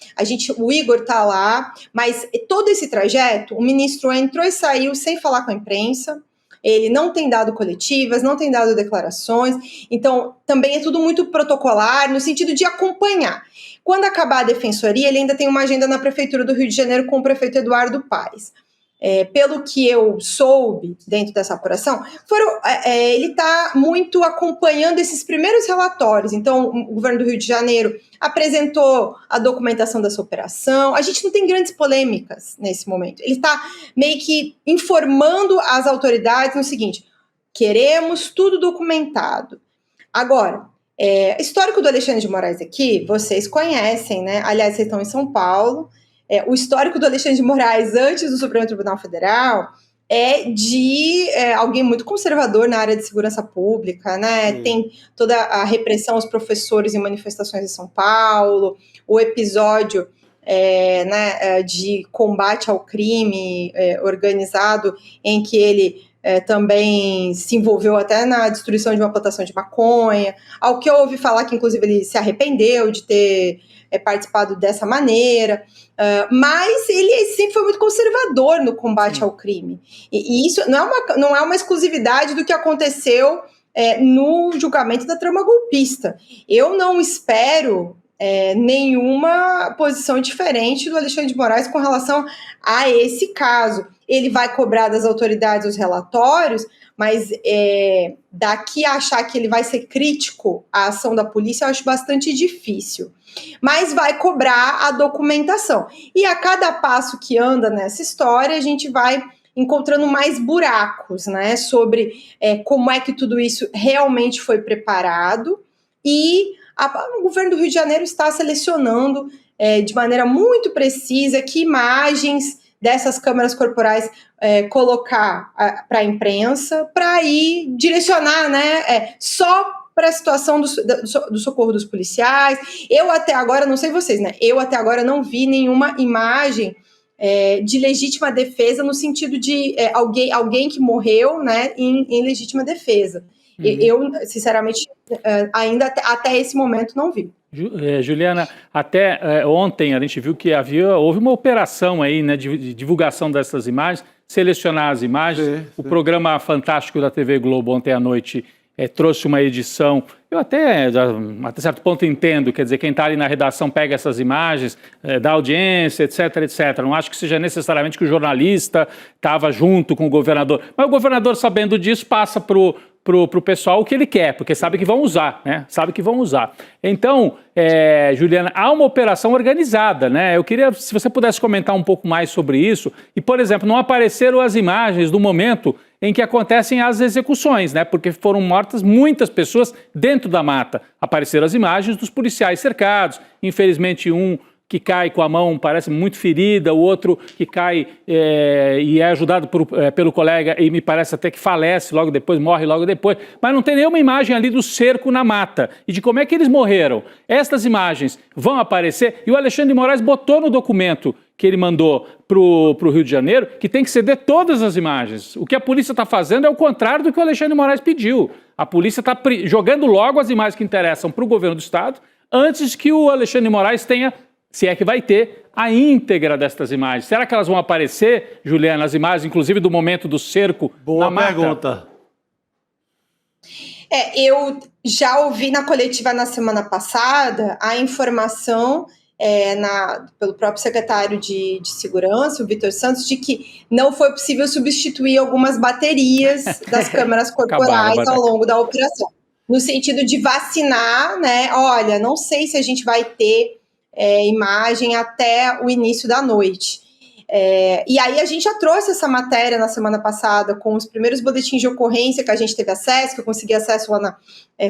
S7: o Igor tá lá, mas todo esse trajeto, o ministro entrou e saiu sem falar com a imprensa, ele não tem dado coletivas, não tem dado declarações, então também é tudo muito protocolar, no sentido de acompanhar. Quando acabar a defensoria, ele ainda tem uma agenda na Prefeitura do Rio de Janeiro com o prefeito Eduardo Paes. Pelo que eu soube dentro dessa apuração, ele está muito acompanhando esses primeiros relatórios. Então, o governo do Rio de Janeiro apresentou a documentação dessa operação. A gente não tem grandes polêmicas nesse momento. Ele está meio que informando as autoridades no seguinte: queremos tudo documentado. Agora, histórico do Alexandre de Moraes aqui, vocês conhecem, né? Aliás, vocês estão em São Paulo. O histórico do Alexandre de Moraes antes do Supremo Tribunal Federal é de alguém muito conservador na área de segurança pública, né? Tem toda a repressão aos professores em manifestações em São Paulo, o episódio de combate ao crime organizado, em que ele também se envolveu até na destruição de uma plantação de maconha, ao que eu ouvi falar que inclusive ele se arrependeu de ter participado dessa maneira, mas ele sempre foi muito conservador no combate ao crime, e isso não é uma exclusividade do que aconteceu no julgamento da trama golpista. Eu não espero nenhuma posição diferente do Alexandre de Moraes com relação a esse caso. Ele vai cobrar das autoridades os relatórios, mas daqui a achar que ele vai ser crítico à ação da polícia, eu acho bastante difícil. Mas vai cobrar a documentação. E a cada passo que anda nessa história, a gente vai encontrando mais buracos, né, sobre como é que tudo isso realmente foi preparado, e o governo do Rio de Janeiro está selecionando de maneira muito precisa que imagens dessas câmeras corporais colocar para a imprensa, para ir direcionar, né, só para a situação do socorro dos policiais. Eu até agora, não sei vocês, né, eu até agora não vi nenhuma imagem de legítima defesa no sentido de alguém que morreu, né, em legítima defesa. Eu, sinceramente, ainda até esse momento não vi.
S6: Juliana, até ontem a gente viu que houve uma operação aí, né, de divulgação dessas imagens, selecionar as imagens. O programa Fantástico da TV Globo ontem à noite trouxe uma edição. Eu até certo ponto entendo, quer dizer, quem está ali na redação pega essas imagens, dá audiência, etc, etc. Não acho que seja necessariamente que o jornalista estava junto com o governador. Mas o governador, sabendo disso, passa para o pessoal o que ele quer, porque sabe que vão usar, né? Sabe que vão usar. Então, Juliana, há uma operação organizada, né? Eu queria, se você pudesse comentar um pouco mais sobre isso. E, por exemplo, não apareceram as imagens do momento em que acontecem as execuções, né? Porque foram mortas muitas pessoas dentro da mata. Apareceram as imagens dos policiais cercados, infelizmente um que cai com a mão, parece muito ferida, o outro que cai e é ajudado pelo colega e me parece até que falece logo depois, morre logo depois, mas não tem nenhuma imagem ali do cerco na mata e de como é que eles morreram. Estas imagens vão aparecer e o Alexandre de Moraes botou no documento que ele mandou para o Rio de Janeiro que tem que ceder todas as imagens. O que a polícia está fazendo é o contrário do que o Alexandre de Moraes pediu. A polícia está jogando logo as imagens que interessam para o governo do Estado antes que o Alexandre de Moraes tenha se é que vai ter a íntegra destas imagens. Será que elas vão aparecer, Juliana, as imagens, inclusive do momento do cerco na mata?
S4: Boa pergunta.
S7: Eu já ouvi na coletiva na semana passada a informação pelo próprio secretário de Segurança, o Vitor Santos, de que não foi possível substituir algumas baterias das câmeras corporais ao longo da operação. No sentido de vacinar, né? Olha, não sei se a gente vai ter imagem até o início da noite. E aí a gente já trouxe essa matéria na semana passada com os primeiros boletins de ocorrência que a gente teve acesso, que eu consegui acesso lá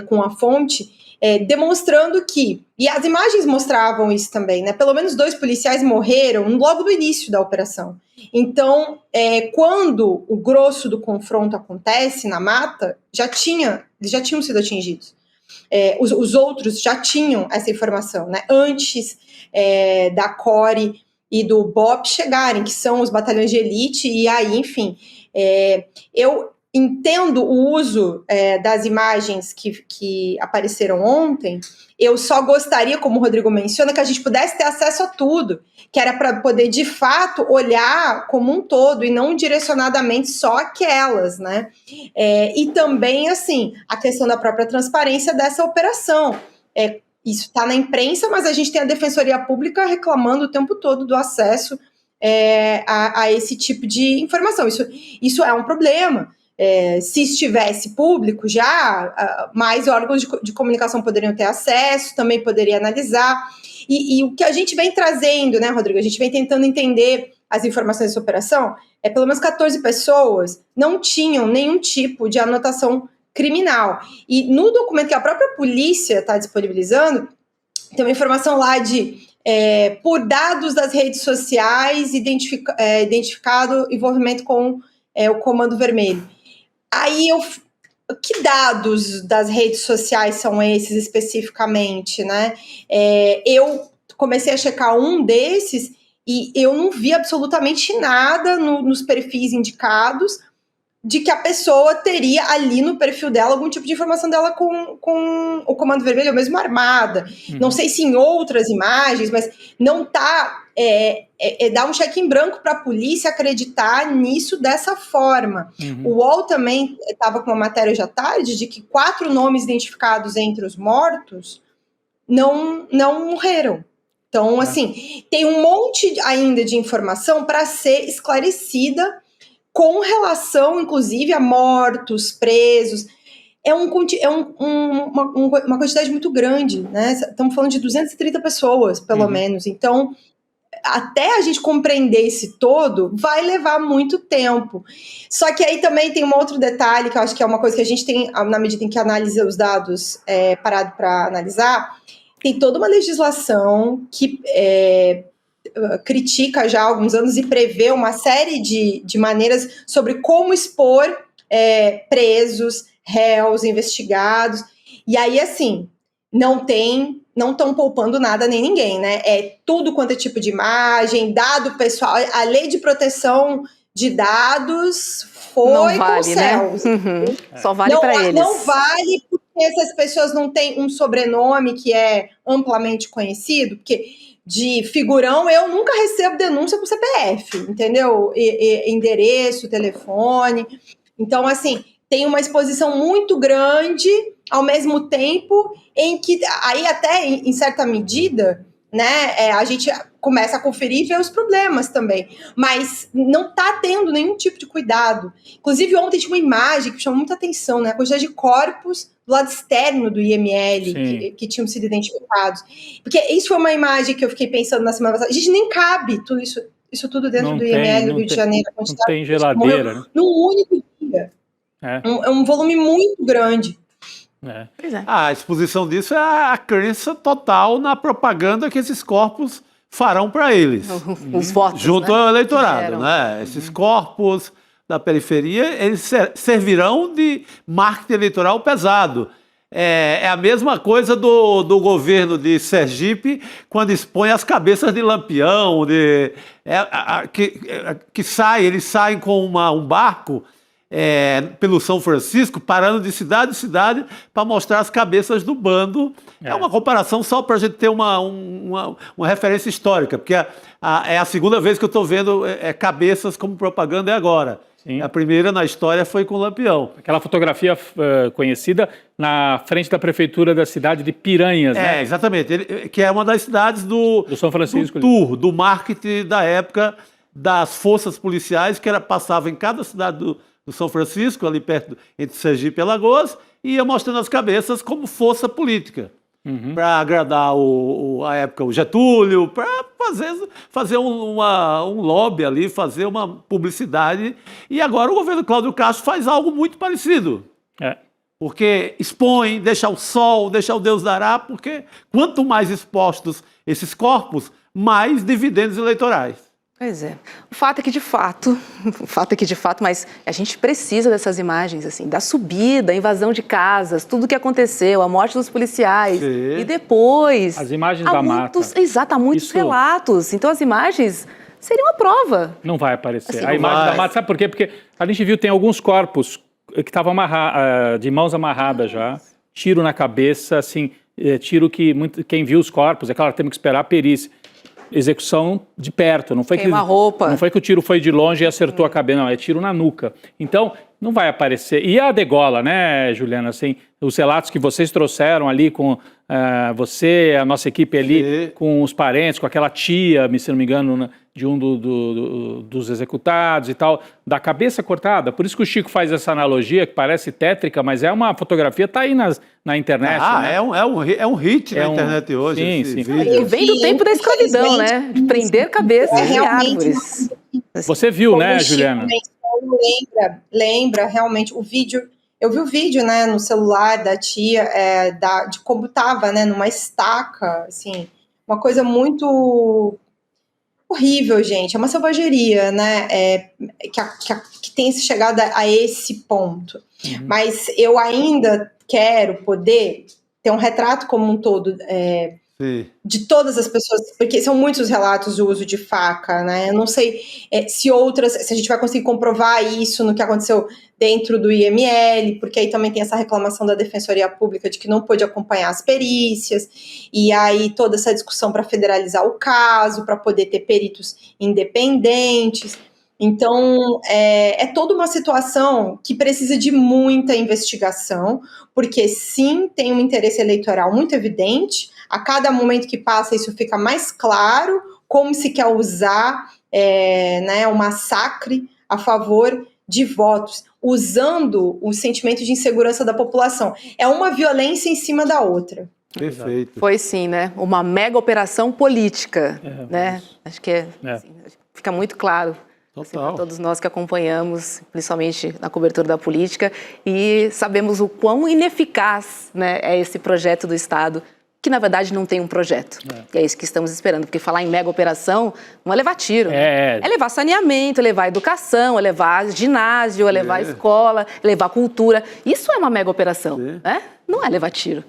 S7: com a fonte, demonstrando que, e as imagens mostravam isso também, né? Pelo menos 2 policiais morreram logo no início da operação. Então, quando o grosso do confronto acontece na mata, eles já tinham sido atingidos. Os outros já tinham essa informação, né? Antes da CORE e do BOP chegarem, que são os batalhões de elite, e aí, enfim, eu entendo o uso das imagens que apareceram ontem. Eu só gostaria, como o Rodrigo menciona, que a gente pudesse ter acesso a tudo, que era para poder, de fato, olhar como um todo e não direcionadamente só aquelas, né? E também, assim, a questão da própria transparência dessa operação. Isso está na imprensa, mas a gente tem a Defensoria Pública reclamando o tempo todo do acesso a esse tipo de informação. Isso é um problema. Se estivesse público já, mais órgãos de comunicação poderiam ter acesso, também poderia analisar. E o que a gente vem trazendo, né, Rodrigo? A gente vem tentando entender as informações dessa operação. Pelo menos 14 pessoas não tinham nenhum tipo de anotação criminal. E no documento que a própria polícia está disponibilizando, tem uma informação lá de por dados das redes sociais, identificado envolvimento com o Comando Vermelho. Aí que dados das redes sociais são esses especificamente, né? Eu comecei a checar um desses e eu não vi absolutamente nada nos perfis indicados de que a pessoa teria ali no perfil dela algum tipo de informação dela com o Comando Vermelho, ou mesmo armada. Não sei se em outras imagens, mas não tá... dar um cheque em branco para a polícia acreditar nisso dessa forma. O UOL também estava com uma matéria hoje à tarde de que 4 nomes identificados entre os mortos não morreram. Então, assim, tem um monte ainda de informação para ser esclarecida com relação, inclusive, a mortos, presos. Uma quantidade muito grande, né? Estamos falando de 230 pessoas, pelo menos. Então, até a gente compreender esse todo, vai levar muito tempo. Só que aí também tem um outro detalhe, que eu acho que é uma coisa que a gente tem, na medida em que analisa os dados parado para analisar, tem toda uma legislação que critica já há alguns anos e prevê uma série de maneiras sobre como expor presos, réus, investigados. E aí, assim, não estão poupando nada nem ninguém, né? Tudo quanto é tipo de imagem, dado pessoal. A lei de proteção de dados foi
S3: não vale,
S7: com o céu.
S3: Né? Só vale para eles.
S7: Não vale porque essas pessoas não têm um sobrenome que é amplamente conhecido, porque de figurão eu nunca recebo denúncia por CPF, entendeu? Endereço, telefone. Então, assim, tem uma exposição muito grande, ao mesmo tempo em que, aí até em certa medida, né, a gente começa a conferir e ver os problemas também, mas não está tendo nenhum tipo de cuidado. Inclusive, ontem tinha uma imagem que chamou muita atenção, né, a quantidade de corpos do lado externo do IML que tinham sido identificados. Porque isso foi uma imagem que eu fiquei pensando na semana passada. A gente nem cabe tudo isso tudo dentro do IML do Rio de Janeiro. A
S6: não tem geladeira, né?
S7: Num único dia. É um volume muito grande.
S3: Pois é.
S4: A exposição disso é a crença total na propaganda que esses corpos farão para eles.
S3: Os votos,
S4: junto
S3: né?
S4: ao eleitorado, né? Esses corpos da periferia, eles servirão de marketing eleitoral pesado. É a mesma coisa do governo de Sergipe, quando expõe as cabeças de Lampião, eles saem com um barco pelo São Francisco, parando de cidade em cidade para mostrar as cabeças do bando. É uma comparação só para a gente ter uma referência histórica, porque é a segunda vez que eu estou vendo cabeças como propaganda é agora. Sim. A primeira na história foi com o Lampião.
S6: Aquela fotografia conhecida na frente da prefeitura da cidade de Piranhas, né?
S4: Exatamente. Que é uma das cidades do
S6: São Francisco,
S4: do marketing da época das forças policiais, que passava em cada cidade do São Francisco, ali perto, entre Sergipe e Alagoas, e ia mostrando as cabeças como força política. Para agradar a época o Getúlio, para fazer um lobby ali, fazer uma publicidade. E agora o governo Cláudio Castro faz algo muito parecido. Porque expõe, deixa o sol, deixa o Deus dará, porque quanto mais expostos esses corpos, mais dividendos eleitorais.
S3: Pois é. O fato é que, de fato, mas a gente precisa dessas imagens, assim, da subida, a invasão de casas, tudo o que aconteceu, a morte dos policiais. Sim. E depois...
S6: As imagens da mata.
S3: Exato, há muitos relatos. Então, as imagens seriam a prova.
S6: Não vai aparecer.
S3: Assim,
S6: a imagem da mata, sabe por quê? Porque a gente viu, tem alguns corpos que estavam de mãos amarradas já, tiro na cabeça, assim, tiro que quem viu os corpos, é claro, temos que esperar a perícia. Execução de perto, não foi não foi que o tiro foi de longe e acertou a cabeça, não, é tiro na nuca. Então, não vai aparecer. E a degola, né, Juliana, assim, os relatos que vocês trouxeram ali com você, a nossa equipe ali, com os parentes, com aquela tia, se não me engano, de um dos executados e tal, da cabeça cortada. Por isso que o Chico faz essa analogia, que parece tétrica, mas é uma fotografia, está aí na internet.
S4: Né? É um hit na internet hoje.
S6: Sim.
S3: E vem do tempo da escravidão, né? De prender cabeças de árvores.
S6: Você viu, né, Juliana?
S7: Lembra realmente o vídeo. Eu vi o vídeo, né, no celular da tia, de como estava, né, numa estaca, assim, uma coisa muito horrível, gente. É uma selvageria, né, que tem chegado a esse ponto. Mas eu ainda quero poder ter um retrato como um todo de todas as pessoas, porque são muitos os relatos de uso de faca, né? Eu não sei se a gente vai conseguir comprovar isso no que aconteceu dentro do IML, porque aí também tem essa reclamação da Defensoria Pública de que não pôde acompanhar as perícias, e aí toda essa discussão para federalizar o caso, para poder ter peritos independentes. Então, é toda uma situação que precisa de muita investigação, porque sim, tem um interesse eleitoral muito evidente. A cada momento que passa, isso fica mais claro, como se quer usar o massacre a favor de votos, usando o sentimento de insegurança da população. É uma violência em cima da outra.
S4: Perfeito.
S3: Foi sim, né? Uma mega operação política, né? Acho que assim, fica muito claro. Assim, para todos nós que acompanhamos, principalmente na cobertura da política, e sabemos o quão ineficaz, né, é esse projeto do Estado, que na verdade não tem um projeto. E é isso que estamos esperando, porque falar em mega operação não é levar tiro. É levar saneamento, é levar educação, é levar ginásio, é levar escola, é levar cultura. Isso é uma mega operação, né? Não é levar tiro.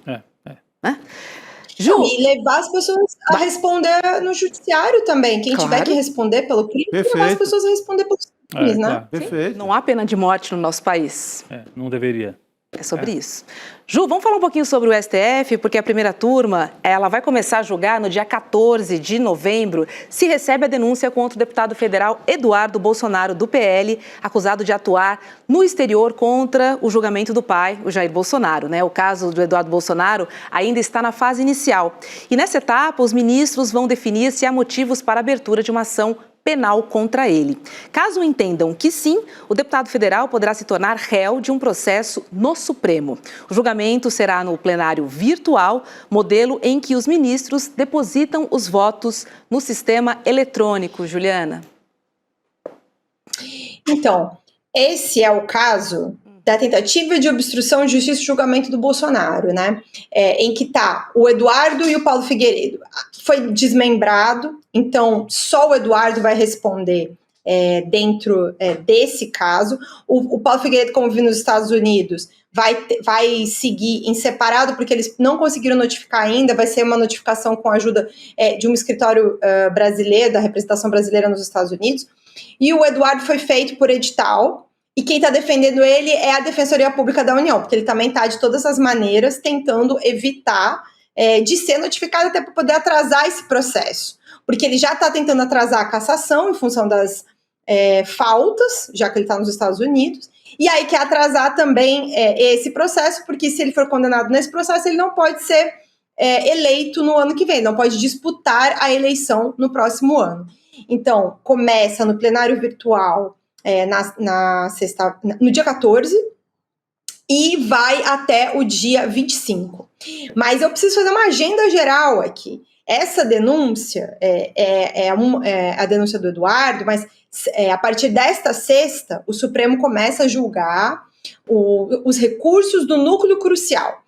S3: Né? Ju,
S7: e levar as pessoas a responder no judiciário também. Quem tiver que responder pelo crime, levar as pessoas a responder pelos crimes, né?
S4: Claro. Perfeito.
S3: Não há pena de morte no nosso país.
S6: Não deveria.
S3: É sobre isso. Ju, vamos falar um pouquinho sobre o STF, porque a primeira turma, ela vai começar a julgar no dia 14 de novembro, se recebe a denúncia contra o deputado federal Eduardo Bolsonaro, do PL, acusado de atuar no exterior contra o julgamento do pai, o Jair Bolsonaro, né? O caso do Eduardo Bolsonaro ainda está na fase inicial. E nessa etapa, os ministros vão definir se há motivos para a abertura de uma ação penal contra ele. Caso entendam que sim, o deputado federal poderá se tornar réu de um processo no Supremo. O julgamento será no plenário virtual, modelo em que os ministros depositam os votos no sistema eletrônico. Juliana.
S7: Então, esse é o caso da tentativa de obstrução de justiça e julgamento do Bolsonaro, né? Em que tá o Eduardo e o Paulo Figueiredo. Foi desmembrado, então só o Eduardo vai responder dentro desse caso. O Paulo Figueiredo, como vi nos Estados Unidos, vai seguir em separado, porque eles não conseguiram notificar ainda, vai ser uma notificação com a ajuda de um escritório brasileiro, da representação brasileira nos Estados Unidos. E o Eduardo foi feito por edital, E quem está defendendo ele é a Defensoria Pública da União, porque ele também está, de todas as maneiras, tentando evitar de ser notificado até para poder atrasar esse processo. Porque ele já está tentando atrasar a cassação em função das faltas, já que ele está nos Estados Unidos, e aí quer atrasar também esse processo, porque se ele for condenado nesse processo, ele não pode ser eleito no ano que vem, não pode disputar a eleição no próximo ano. Então, começa no plenário virtual no dia 14 e vai até o dia 25. Mas eu preciso fazer uma agenda geral aqui. Essa denúncia é a denúncia do Eduardo, mas a partir desta sexta, o Supremo começa a julgar os recursos do núcleo crucial.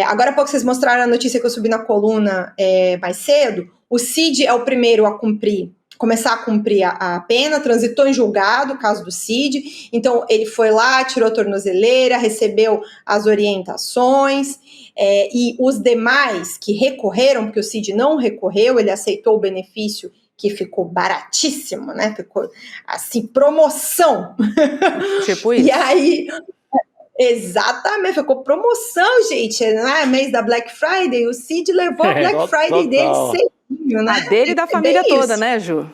S7: Agora há pouco vocês mostraram a notícia que eu subi na coluna mais cedo. O Cid é o primeiro a começar a cumprir a pena, transitou em julgado, o caso do Cid, então ele foi lá, tirou a tornozeleira, recebeu as orientações, e os demais que recorreram, porque o Cid não recorreu, ele aceitou o benefício que ficou baratíssimo, né? Ficou assim, promoção.
S3: Tipo isso.
S7: E aí, exatamente, ficou promoção, gente. Né? Mês da Black Friday, o Cid levou a Black Friday dele cedinho, né?
S3: A dele e da família toda, né, Ju?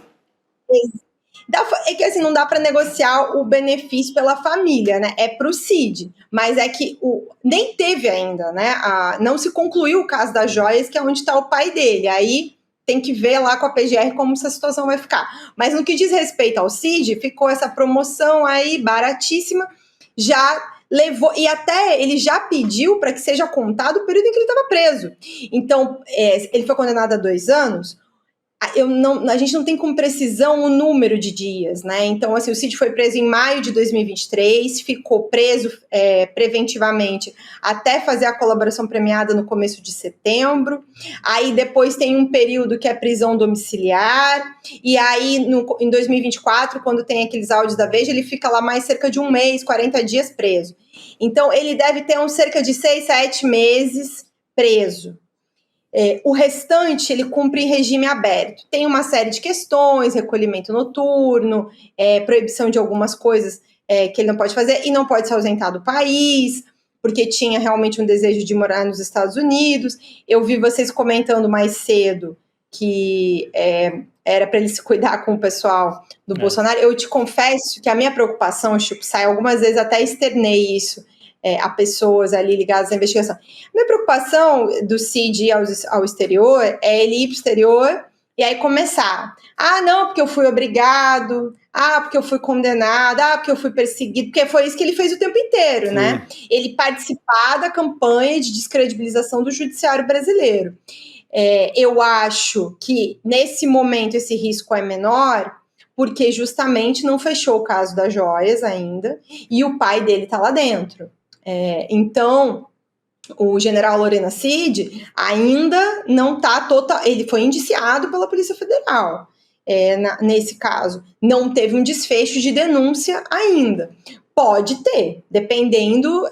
S7: É que assim, não dá para negociar o benefício pela família, né? É pro Cid. Mas é que nem teve ainda, né? Não se concluiu o caso das joias, que é onde está o pai dele. Aí tem que ver lá com a PGR como essa situação vai ficar. Mas no que diz respeito ao Cid, ficou essa promoção aí baratíssima, já levou, e até ele já pediu para que seja contado o período em que ele estava preso. Então, ele foi condenado a 2 anos. A gente não tem com precisão o número de dias, né? Então, assim, o Cid foi preso em maio de 2023, ficou preso preventivamente até fazer a colaboração premiada no começo de setembro. Aí depois tem um período que é prisão domiciliar, e aí em 2024, quando tem aqueles áudios da Veja, ele fica lá mais cerca de 1 mês, 40 dias preso. Então, ele deve ter cerca de 6, 7 meses preso. O restante, ele cumpre em regime aberto. Tem uma série de questões, recolhimento noturno, proibição de algumas coisas que ele não pode fazer, e não pode se ausentar do país, porque tinha realmente um desejo de morar nos Estados Unidos. Eu vi vocês comentando mais cedo que era para ele se cuidar com o pessoal do Bolsonaro. Eu te confesso que a minha preocupação, Chico Sai, algumas vezes até externei isso, a pessoas ali ligadas à investigação. Minha preocupação do Cid ir ao exterior é ele ir para o exterior e aí começar. Não, porque eu fui obrigado. Porque eu fui condenado. Porque eu fui perseguido. Porque foi isso que ele fez o tempo inteiro, né? Ele participar da campanha de descredibilização do judiciário brasileiro. Eu acho que, nesse momento, esse risco é menor, porque justamente não fechou o caso das joias ainda, e o pai dele está lá dentro. Então, o general Lorena Cid ainda não está total. Ele foi indiciado pela Polícia Federal. Nesse caso, não teve um desfecho de denúncia ainda. Pode ter, dependendo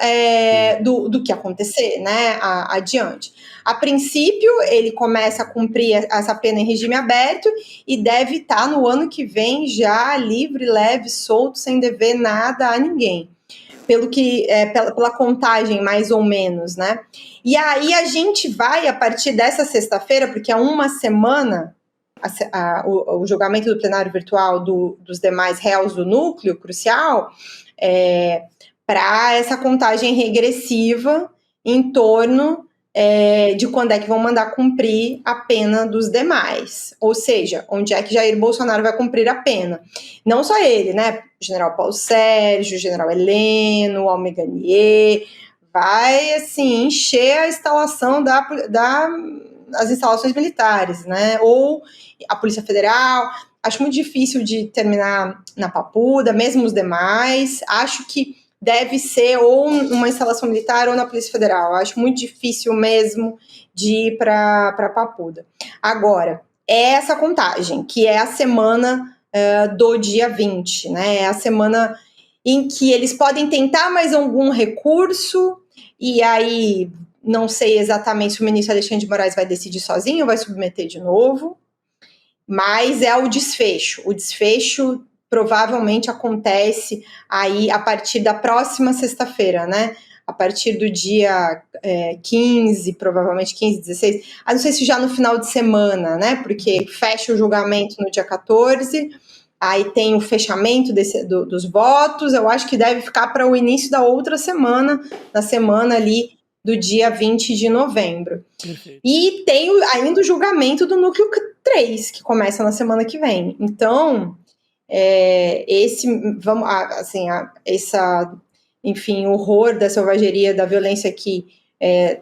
S7: do que acontecer, né, adiante. A princípio, ele começa a cumprir essa pena em regime aberto e deve estar no ano que vem já livre, leve, solto, sem dever nada a ninguém. Pela contagem, mais ou menos, né? E aí a gente vai, a partir dessa sexta-feira, porque é uma semana o julgamento do plenário virtual dos demais réus do núcleo crucial, para essa contagem regressiva em torno de quando é que vão mandar cumprir a pena dos demais. Ou seja, onde é que Jair Bolsonaro vai cumprir a pena. Não só ele, né? General Paulo Sérgio, General Heleno, Almir Garnier, vai, assim, encher a instalação das instalações militares, né? Ou a Polícia Federal. Acho muito difícil de terminar na Papuda, mesmo os demais. Acho que deve ser ou uma instalação militar ou na Polícia Federal. Acho muito difícil mesmo de ir para Papuda. Agora, essa contagem, que é a semana do dia 20, né? É a semana em que eles podem tentar mais algum recurso, e aí não sei exatamente se o ministro Alexandre de Moraes vai decidir sozinho ou vai submeter de novo, mas é o desfecho provavelmente acontece aí a partir da próxima sexta-feira, né? A partir do dia 15, provavelmente 15, 16, não sei se já no final de semana, né? Porque fecha o julgamento no dia 14, aí tem o fechamento dos votos, eu acho que deve ficar para o início da outra semana, na semana ali do dia 20 de novembro.
S6: Perfeito.
S7: E tem ainda o julgamento do núcleo 3, que começa na semana que vem. Então, enfim, o horror da selvageria, da violência aqui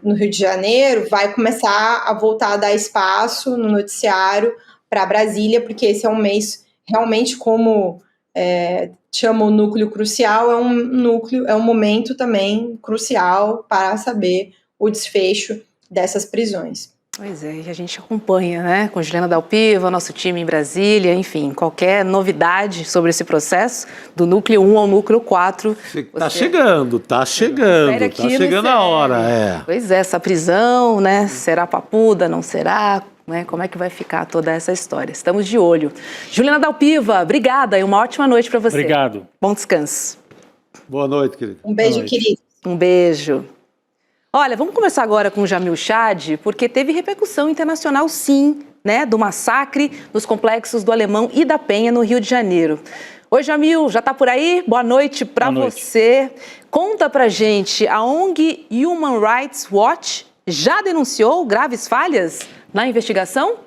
S7: no Rio de Janeiro vai começar a voltar a dar espaço no noticiário para Brasília, porque esse é um mês realmente, como chama o núcleo crucial, é um momento também crucial para saber o desfecho dessas prisões.
S3: Pois é, e a gente acompanha, né, com Juliana Dalpiva, nosso time em Brasília, enfim, qualquer novidade sobre esse processo, do núcleo 1 ao núcleo 4.
S4: Tá chegando a hora,
S3: Pois é, essa prisão, né, será papuda, não será, né, como é que vai ficar toda essa história? Estamos de olho. Juliana Dalpiva, obrigada e uma ótima noite para você.
S6: Obrigado.
S3: Bom descanso.
S4: Boa noite, querido.
S7: Um beijo, querido.
S3: Um beijo. Olha, vamos começar agora com o Jamil Chad, porque teve repercussão internacional, sim, né, do massacre nos complexos do Alemão e da Penha, no Rio de Janeiro. Oi, Jamil, já está por aí? Boa noite para você. Conta pra gente, a ONG Human Rights Watch já denunciou graves falhas na investigação?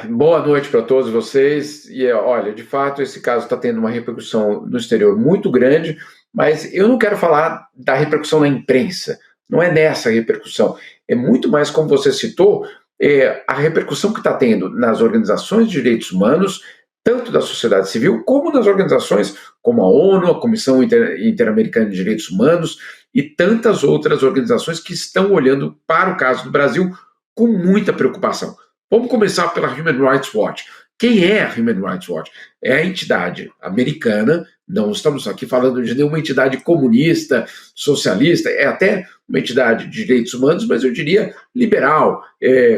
S8: Boa noite para todos vocês. E olha, de fato, esse caso está tendo uma repercussão no exterior muito grande, mas eu não quero falar da repercussão na imprensa, não é nessa repercussão, é muito mais, como você citou, a repercussão que está tendo nas organizações de direitos humanos, tanto da sociedade civil, como nas organizações como a ONU, a Comissão Interamericana de Direitos Humanos e tantas outras organizações que estão olhando para o caso do Brasil com muita preocupação. Vamos começar pela Human Rights Watch. Quem é a Human Rights Watch? É a entidade americana, não estamos aqui falando de nenhuma entidade comunista, socialista, é até uma entidade de direitos humanos, mas eu diria liberal,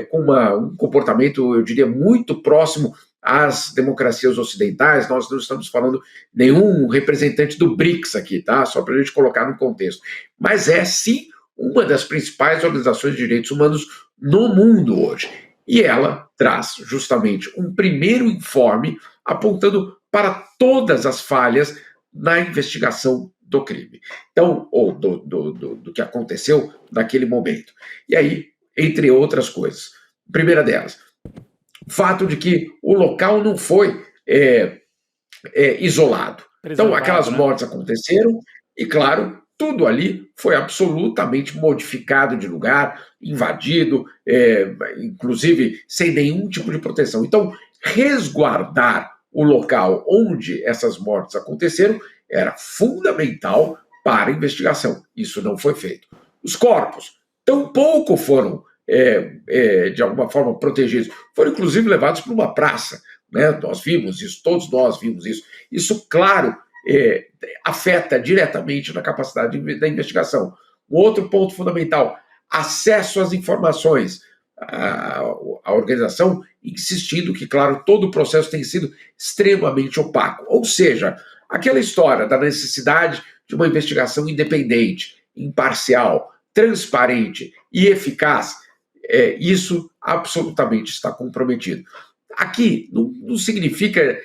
S8: com um comportamento, eu diria, muito próximo às democracias ocidentais. Nós não estamos falando nenhum representante do BRICS aqui, tá? Só para a gente colocar no contexto. Mas é, sim, uma das principais organizações de direitos humanos no mundo hoje. E ela traz justamente um primeiro informe apontando para todas as falhas na investigação do crime. Então, ou do que aconteceu naquele momento. E aí, entre outras coisas. Primeira delas, o fato de que o local não foi isolado. Então, aquelas mortes aconteceram e, claro, tudo ali foi absolutamente modificado de lugar, invadido, inclusive sem nenhum tipo de proteção. Então, resguardar o local onde essas mortes aconteceram era fundamental para a investigação. Isso não foi feito. Os corpos tampouco foram, de alguma forma, protegidos. Foram, inclusive, levados para uma praça. Né? Nós vimos isso, todos nós vimos isso. Isso, claro, afeta diretamente na capacidade da investigação. Um outro ponto fundamental, acesso às informações. A organização insistindo que, claro, todo o processo tem sido extremamente opaco. Ou seja, aquela história da necessidade de uma investigação independente, imparcial, transparente e eficaz, isso absolutamente está comprometido. Aqui não significa,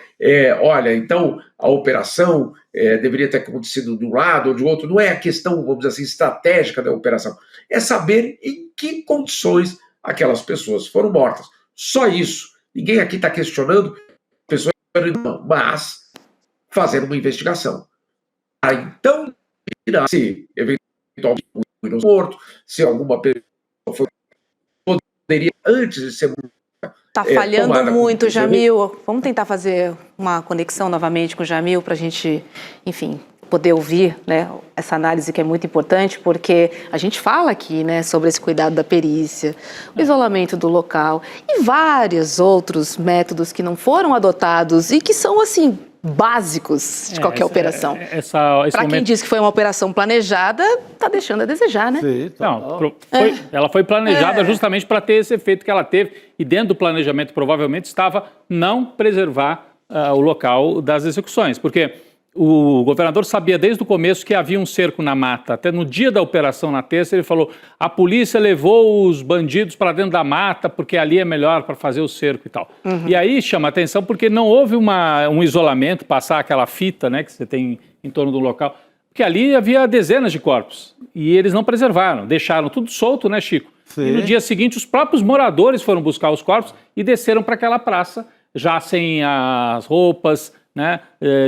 S8: olha, então a operação deveria ter acontecido de um lado ou de outro, não é a questão, vamos dizer assim, estratégica da operação, é saber em que condições aquelas pessoas foram mortas. Só isso. Ninguém aqui está questionando pessoas, mas fazer uma investigação. Então, se eventualmente foi morto, se alguma pessoa poderia, antes de ser
S3: Está falhando muito, Jamil. Vamos tentar fazer uma conexão novamente com o Jamil para a gente, enfim, poder ouvir, né, essa análise que é muito importante, porque a gente fala aqui, né, sobre esse cuidado da perícia, o isolamento do local e vários outros métodos que não foram adotados e que são, assim, básicos de qualquer operação. Para quem diz que foi uma operação planejada, está deixando a desejar, né?
S4: Sim,
S6: não, ela foi planejada justamente para ter esse efeito que ela teve, e dentro do planejamento provavelmente estava não preservar o local das execuções, porque o governador sabia desde o começo que havia um cerco na mata. Até no dia da operação, na terça, ele falou: a polícia levou os bandidos para dentro da mata porque ali é melhor para fazer o cerco e tal. E aí chama a atenção porque não houve um isolamento, passar aquela fita, né, que você tem em torno do local, porque ali havia dezenas de corpos e eles não preservaram, deixaram tudo solto, né, Chico?
S4: Sim.
S6: E no dia seguinte os próprios moradores foram buscar os corpos e desceram para aquela praça, já sem as roupas, né,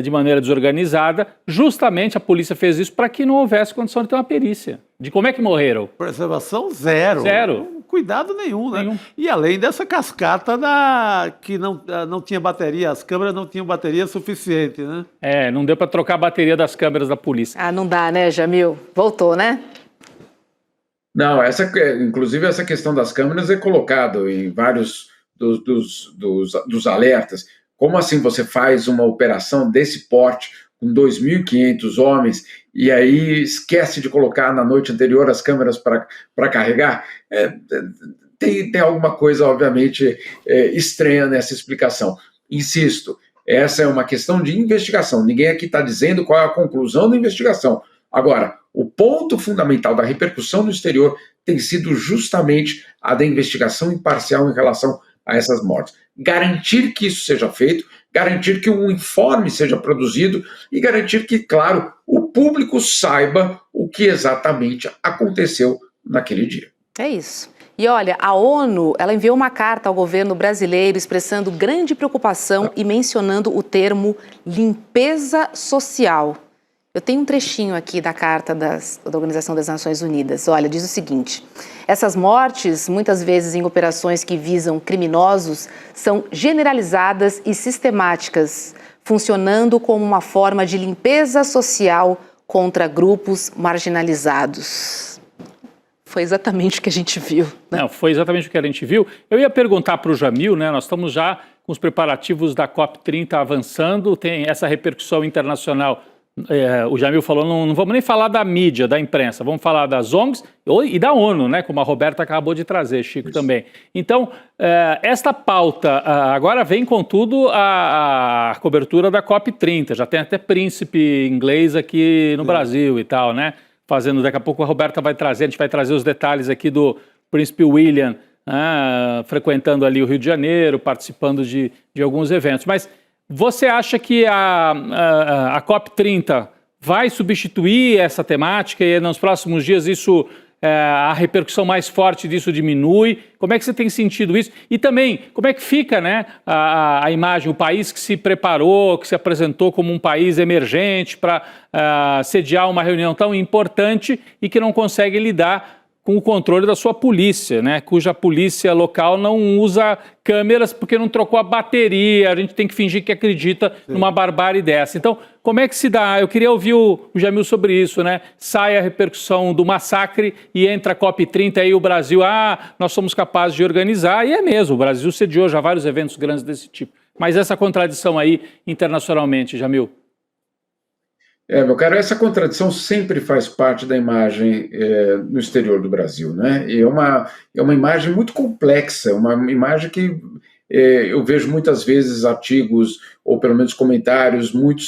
S6: de maneira desorganizada. Justamente a polícia fez isso para que não houvesse condição de ter uma perícia. De como é que morreram?
S4: Preservação zero.
S6: Zero.
S4: Cuidado nenhum, né?
S6: Nenhum.
S4: E além dessa cascata que não tinha bateria, as câmeras não tinham bateria suficiente, né?
S6: Não deu para trocar a bateria das câmeras da polícia.
S3: Ah, não dá, né, Jamil? Voltou, né?
S8: Não, inclusive essa questão das câmeras é colocado em vários dos alertas. Como assim você faz uma operação desse porte com 2.500 homens e aí esquece de colocar na noite anterior as câmeras para carregar? Tem alguma coisa, obviamente, estranha nessa explicação. Insisto, essa é uma questão de investigação. Ninguém aqui está dizendo qual é a conclusão da investigação. Agora, o ponto fundamental da repercussão no exterior tem sido justamente a da investigação imparcial em relação a essas mortes. Garantir que isso seja feito, garantir que um informe seja produzido e garantir que, claro, o público saiba o que exatamente aconteceu naquele dia.
S3: É isso. E olha, a ONU, ela enviou uma carta ao governo brasileiro expressando grande preocupação e mencionando o termo limpeza social. Eu tenho um trechinho aqui da carta da Organização das Nações Unidas. Olha, diz o seguinte: essas mortes, muitas vezes em operações que visam criminosos, são generalizadas e sistemáticas, funcionando como uma forma de limpeza social contra grupos marginalizados. Foi exatamente o que a gente viu, né?
S6: Não, foi exatamente o que a gente viu. Eu ia perguntar para o Jamil, né? Nós estamos já com os preparativos da COP30 avançando, tem essa repercussão internacional. O Jamil falou, não vamos nem falar da mídia, da imprensa, vamos falar das ONGs e da ONU, né, como a Roberta acabou de trazer, Chico, isso também. Então, esta pauta agora vem com tudo a cobertura da COP30, já tem até príncipe inglês aqui no Brasil e tal, né, fazendo, daqui a pouco a Roberta vai trazer, a gente vai trazer os detalhes aqui do príncipe William, frequentando ali o Rio de Janeiro, participando de alguns eventos, mas você acha que a COP30 vai substituir essa temática e nos próximos dias a repercussão mais forte disso diminui? Como é que você tem sentido isso? E também, como é que fica, né, a imagem, o país que se preparou, que se apresentou como um país emergente para sediar uma reunião tão importante e que não consegue lidar com o controle da sua polícia, né? Cuja polícia local não usa câmeras porque não trocou a bateria, a gente tem que fingir que acredita numa barbárie dessa. Então, como é que se dá? Eu queria ouvir o Jamil sobre isso, né? Sai a repercussão do massacre e entra a COP30 aí o Brasil, nós somos capazes de organizar, e é mesmo, o Brasil sediou já vários eventos grandes desse tipo. Mas essa contradição aí internacionalmente, Jamil?
S8: Meu caro, essa contradição sempre faz parte da imagem no exterior do Brasil, né? E é uma imagem muito complexa, uma imagem que eu vejo muitas vezes artigos, ou pelo menos comentários, muito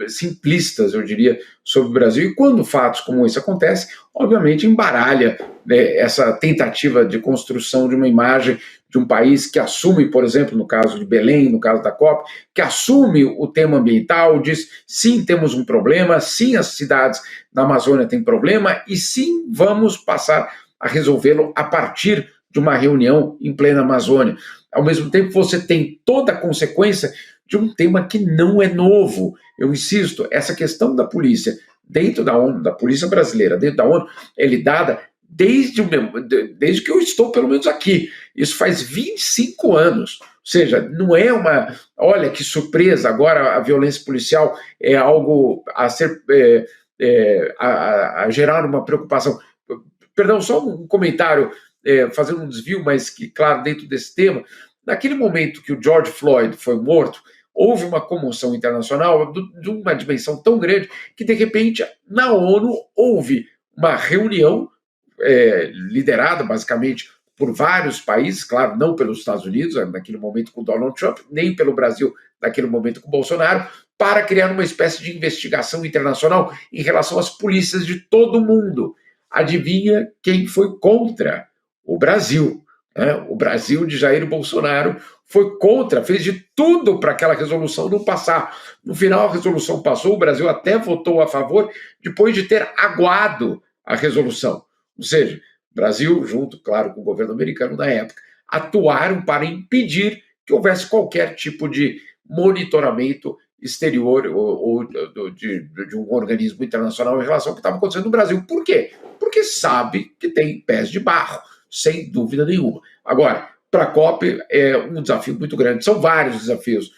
S8: simplistas, eu diria, sobre o Brasil. E quando fatos como esse acontecem, obviamente embaralha essa tentativa de construção de uma imagem de um país que assume, por exemplo, no caso de Belém, no caso da COP, que assume o tema ambiental, diz, sim, temos um problema, sim, as cidades da Amazônia têm problema, e sim, vamos passar a resolvê-lo a partir de uma reunião em plena Amazônia. Ao mesmo tempo, você tem toda a consequência de um tema que não é novo. Eu insisto, essa questão da polícia dentro da ONU, da polícia brasileira dentro da ONU, é lidada desde que eu estou, pelo menos aqui. Isso faz 25 anos. Ou seja, não é olha que surpresa, agora a violência policial é algo a ser, a gerar uma preocupação. Perdão, só um comentário, fazendo um desvio, mas que, claro, dentro desse tema, naquele momento que o George Floyd foi morto, houve uma comoção internacional de uma dimensão tão grande que, de repente, na ONU houve uma reunião liderada, basicamente, por vários países, claro, não pelos Estados Unidos, naquele momento com Donald Trump, nem pelo Brasil, naquele momento com Bolsonaro, para criar uma espécie de investigação internacional em relação às polícias de todo o mundo. Adivinha quem foi contra? O Brasil. Né? O Brasil de Jair Bolsonaro foi contra, fez de tudo para aquela resolução não passar. No final, a resolução passou, o Brasil até votou a favor, depois de ter aguado a resolução. Ou seja, o Brasil, junto, claro, com o governo americano na época, atuaram para impedir que houvesse qualquer tipo de monitoramento exterior ou de um organismo internacional em relação ao que estava acontecendo no Brasil. Por quê? Porque sabe que tem pés de barro, sem dúvida nenhuma. Agora, para a COP é um desafio muito grande. São vários desafios,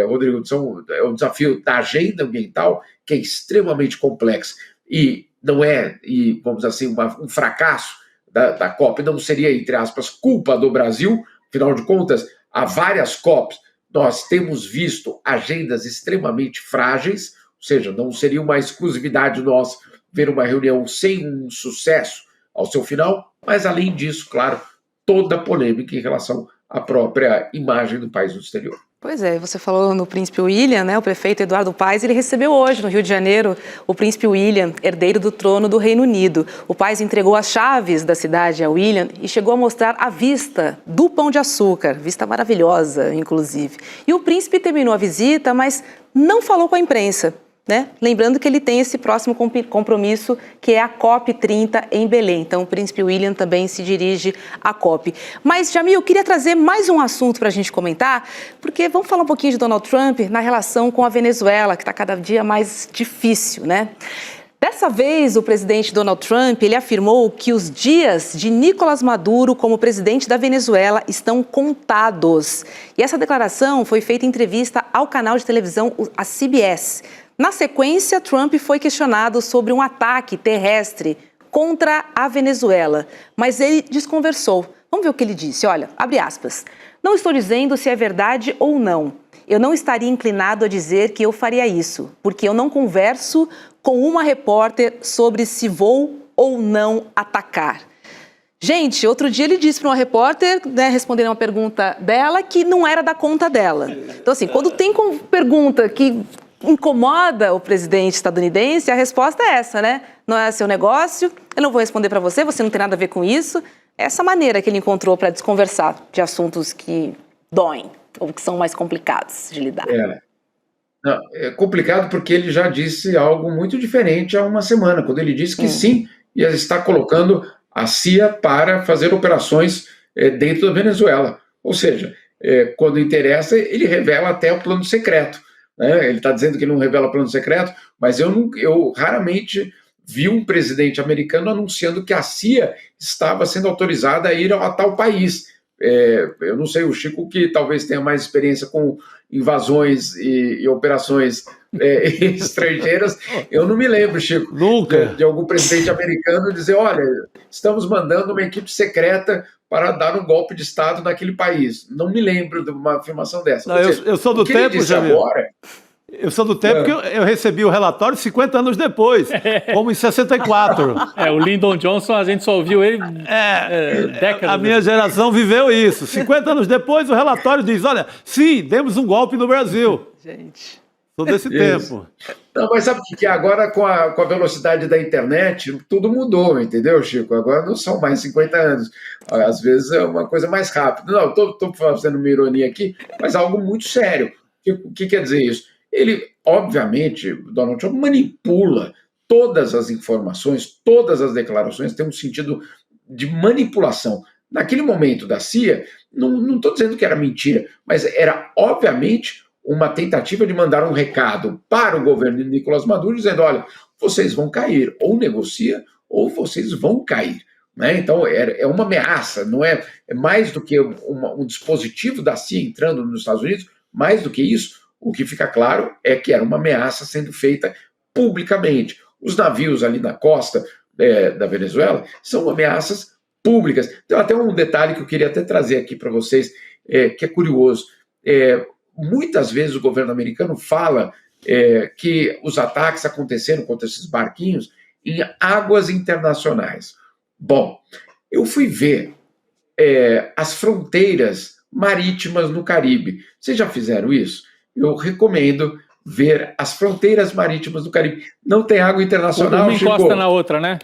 S8: Rodrigo. É um desafio da agenda ambiental, que é extremamente complexo. E não é, vamos dizer assim, um fracasso da COP, não seria, entre aspas, culpa do Brasil. Afinal de contas, há várias COPs. Nós temos visto agendas extremamente frágeis, ou seja, não seria uma exclusividade nossa ver uma reunião sem um sucesso ao seu final, mas além disso, claro, toda a polêmica em relação à própria imagem do país no exterior.
S3: Pois é, você falou no Príncipe William, né? O prefeito Eduardo Paes, ele recebeu hoje no Rio de Janeiro o Príncipe William, herdeiro do trono do Reino Unido. O Paes entregou as chaves da cidade a William e chegou a mostrar a vista do Pão de Açúcar, vista maravilhosa, inclusive. E o príncipe terminou a visita, mas não falou com a imprensa, né? Lembrando que ele tem esse próximo compromisso, que é a COP30 em Belém. Então, o príncipe William também se dirige à COP. Mas, Jamil, eu queria trazer mais um assunto para a gente comentar, porque vamos falar um pouquinho de Donald Trump na relação com a Venezuela, que está cada dia mais difícil, né? Dessa vez, o presidente Donald Trump, ele afirmou que os dias de Nicolás Maduro como presidente da Venezuela estão contados. E essa declaração foi feita em entrevista ao canal de televisão, a CBS. Na sequência, Trump foi questionado sobre um ataque terrestre contra a Venezuela, mas ele desconversou. Vamos ver o que ele disse. Olha, abre aspas. Não estou dizendo se é verdade ou não. Eu não estaria inclinado a dizer que eu faria isso, porque eu não converso com uma repórter sobre se vou ou não atacar. Gente, outro dia ele disse para uma repórter, né, respondendo uma pergunta dela, que não era da conta dela. Então, assim, quando tem pergunta que incomoda o presidente estadunidense, a resposta é essa, né? Não é seu negócio, eu não vou responder para você, você não tem nada a ver com isso. Essa maneira que ele encontrou para desconversar de assuntos que doem ou que são mais complicados de lidar.
S8: Não, é complicado porque ele já disse algo muito diferente há uma semana, quando ele disse que sim, ia estar colocando a CIA para fazer operações dentro da Venezuela. Ou seja, quando interessa, ele revela até o plano secreto. Né? Ele está dizendo que não revela plano secreto, mas eu raramente vi um presidente americano anunciando que a CIA estava sendo autorizada a ir a tal país. Eu não sei, o Chico, que talvez tenha mais experiência com invasões e operações estrangeiras, eu não me lembro, Chico,
S4: nunca
S8: de algum presidente americano dizer, olha, estamos mandando uma equipe secreta para dar um golpe de Estado naquele país. Não me lembro de uma afirmação dessa.
S4: Não, eu sou do tempo, Jamil. Eu sou do tempo que eu recebi o relatório 50 anos depois, como em 64.
S6: O Lyndon Johnson, a gente só ouviu ele décadas.
S4: A minha geração viveu isso. 50 anos depois, o relatório diz, olha, sim, demos um golpe no Brasil.
S3: Gente.
S4: Sou desse tempo.
S8: Não, mas sabe o que agora, com a velocidade da internet, tudo mudou, entendeu, Chico? Agora não são mais 50 anos. Às vezes é uma coisa mais rápida. Não, estou fazendo uma ironia aqui, mas algo muito sério. O que quer dizer isso? Ele, obviamente, Donald Trump manipula todas as informações, todas as declarações, tem um sentido de manipulação. Naquele momento da CIA, não estou dizendo que era mentira, mas era, obviamente, uma tentativa de mandar um recado para o governo de Nicolás Maduro, dizendo, olha, vocês vão cair, ou negocia, ou vocês vão cair. Né? Então, é uma ameaça, não é mais do que um dispositivo da CIA entrando nos Estados Unidos, mais do que isso, o que fica claro é que era uma ameaça sendo feita publicamente. Os navios ali na costa da Venezuela são ameaças públicas. Tem até um detalhe que eu queria até trazer aqui para vocês, que é curioso. Muitas vezes o governo americano fala que os ataques aconteceram contra esses barquinhos em águas internacionais. Bom, eu fui ver as fronteiras marítimas no Caribe. Vocês já fizeram isso? Eu recomendo ver as fronteiras marítimas do Caribe. Não tem água internacional,
S6: uma encosta na outra, né?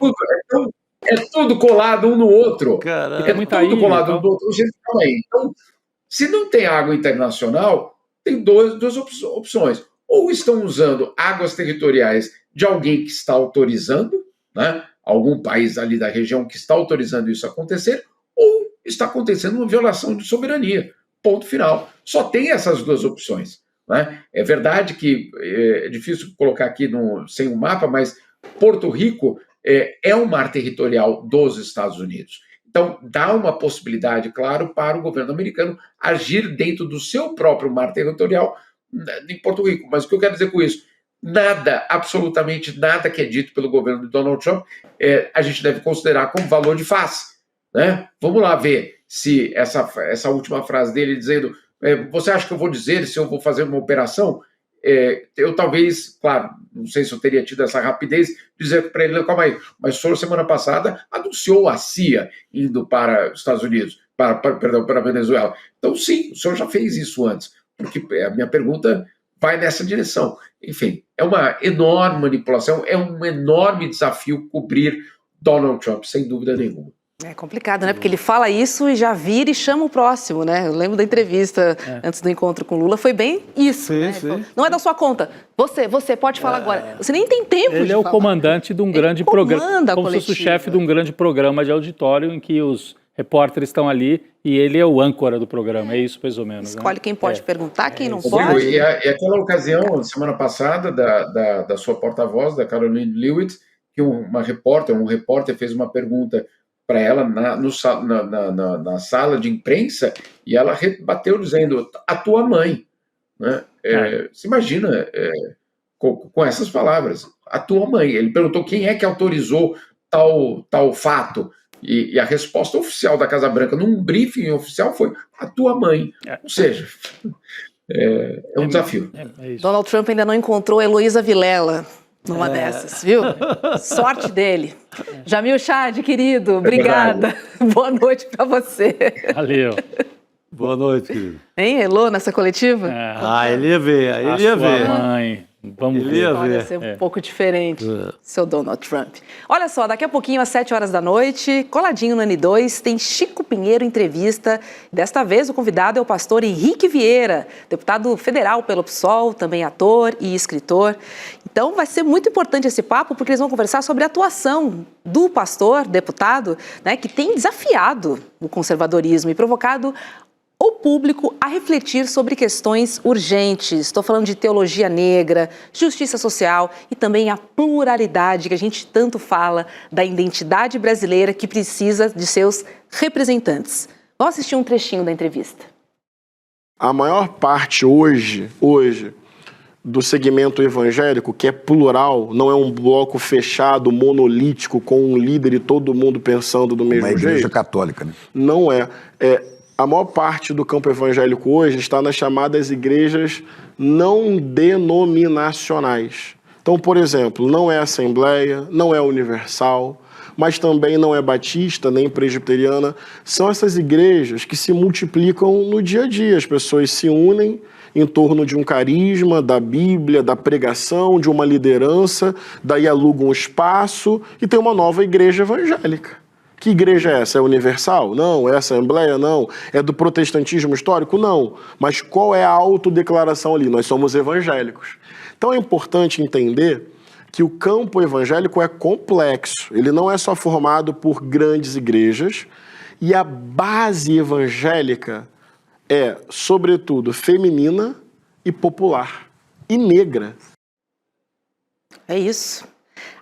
S8: É tudo colado um no outro.
S4: Caramba.
S8: É tudo colado um no outro. Gente, calma aí. Então, se não tem água internacional, tem duas opções. Ou estão usando águas territoriais de alguém que está autorizando, né? Algum país ali da região que está autorizando isso acontecer, ou está acontecendo uma violação de soberania. Ponto final. Só tem essas duas opções. Né? É verdade que é difícil colocar aqui sem um mapa, mas Porto Rico é um mar territorial dos Estados Unidos. Então, dá uma possibilidade, claro, para o governo americano agir dentro do seu próprio mar territorial em Porto Rico. Mas o que eu quero dizer com isso? Nada, absolutamente nada que é dito pelo governo de Donald Trump, a gente deve considerar como valor de face. Né? Vamos lá ver se essa última frase dele dizendo você acha que eu vou dizer se eu vou fazer uma operação? Eu talvez, claro, não sei se eu teria tido essa rapidez, dizer para ele, calma aí, mas o senhor semana passada anunciou a CIA indo para os Estados Unidos, para a Venezuela. Então sim, o senhor já fez isso antes, porque a minha pergunta vai nessa direção. Enfim, é uma enorme manipulação, é um enorme desafio cobrir Donald Trump, sem dúvida nenhuma.
S3: É complicado, né? Porque ele fala isso e já vira e chama o próximo, né? Eu lembro da entrevista antes do encontro com Lula, foi bem isso. Sim, né? Falou, não é da sua conta. Você pode falar agora. Você nem tem tempo de falar.
S6: Ele é o comandante de um grande programa, como se fosse o chefe de um grande programa de auditório em que os repórteres estão ali e ele é o âncora do programa. É isso, mais ou menos.
S3: Escolhe quem pode perguntar, quem não
S8: Rodrigo,
S3: pode.
S8: E aquela ocasião, semana passada, da sua porta-voz, da Caroline Leavitt, que um repórter fez uma pergunta para ela na sala de imprensa e ela rebateu dizendo, a tua mãe. Né? Você imagina com essas palavras, a tua mãe. Ele perguntou quem é que autorizou tal fato e a resposta oficial da Casa Branca num briefing oficial foi a tua mãe. Ou seja, é um desafio.
S3: Donald Trump ainda não encontrou a Heloísa Vilela numa dessas, viu? Sorte dele. Jamil Chad, querido, obrigada. Boa noite para você.
S6: Valeu.
S4: Boa noite, querido.
S3: Hein, Elô, nessa coletiva?
S4: Ele ia ver, ele ia ver.
S6: Mãe. Vamos ver.
S3: Vai ser um pouco diferente, seu Donald Trump. Olha só, daqui a pouquinho, às 7 horas da noite, coladinho no N2, tem Chico Pinheiro entrevista. Desta vez, o convidado é o pastor Henrique Vieira, deputado federal pelo PSOL, também ator e escritor. Então, vai ser muito importante esse papo, porque eles vão conversar sobre a atuação do pastor, deputado, né, que tem desafiado o conservadorismo e provocado o público a refletir sobre questões urgentes. Estou falando de teologia negra, justiça social e também a pluralidade que a gente tanto fala da identidade brasileira que precisa de seus representantes. Vamos assistir um trechinho da entrevista.
S9: A maior parte hoje do segmento evangélico, que é plural, não é um bloco fechado, monolítico, com um líder e todo mundo pensando do mesmo jeito. Uma igreja
S10: católica, né?
S9: Não é. A maior parte do campo evangélico hoje está nas chamadas igrejas não denominacionais. Então, por exemplo, não é Assembleia, não é Universal, mas também não é Batista, nem Presbiteriana. São essas igrejas que se multiplicam no dia a dia. As pessoas se unem em torno de um carisma, da Bíblia, da pregação, de uma liderança, daí alugam um espaço e tem uma nova igreja evangélica. Que igreja é essa? É universal? Não. É Assembleia? Não. É do protestantismo histórico? Não. Mas qual é a autodeclaração ali? Nós somos evangélicos. Então é importante entender que o campo evangélico é complexo. Ele não é só formado por grandes igrejas e a base evangélica é, sobretudo, feminina e popular e negra.
S3: É isso.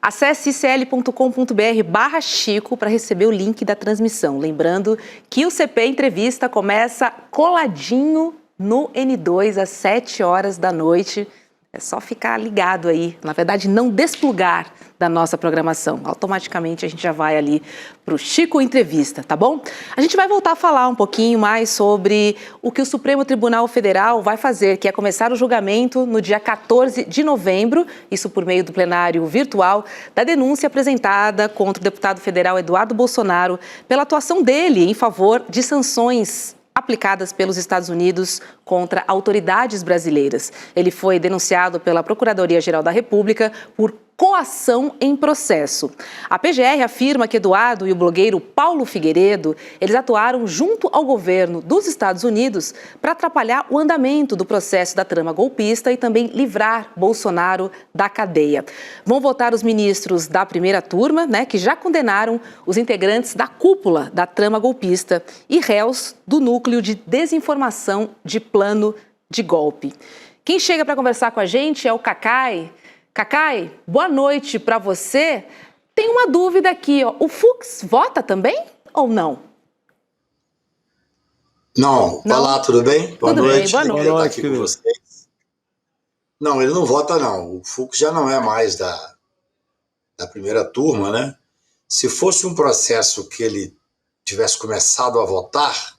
S3: Acesse icl.com.br/Chico para receber o link da transmissão. Lembrando que o CP Entrevista começa coladinho no N2 às 7 horas da noite. É só ficar ligado aí, na verdade não desplugar da nossa programação. Automaticamente a gente já vai ali para o Chico Entrevista, tá bom? A gente vai voltar a falar um pouquinho mais sobre o que o Supremo Tribunal Federal vai fazer, que é começar o julgamento no dia 14 de novembro, isso por meio do plenário virtual, da denúncia apresentada contra o deputado federal Eduardo Bolsonaro pela atuação dele em favor de sanções aplicadas pelos Estados Unidos contra autoridades brasileiras. Ele foi denunciado pela Procuradoria-Geral da República por coação em processo. A PGR afirma que Eduardo e o blogueiro Paulo Figueiredo, eles atuaram junto ao governo dos Estados Unidos para atrapalhar o andamento do processo da trama golpista e também livrar Bolsonaro da cadeia. Vão votar os ministros da primeira turma, que já condenaram os integrantes da cúpula da trama golpista e réus do núcleo de desinformação de plano de golpe. Quem chega para conversar com a gente é o Cacai. Cacai, boa noite para você. Tem uma dúvida aqui, ó. O Fux vota também ou não?
S10: Não. Olá, tudo bem?
S3: Boa noite.
S10: Boa noite. Estar aqui com vocês. Não, ele não vota não. O Fux já não é mais da primeira turma, né? Se fosse um processo que ele tivesse começado a votar,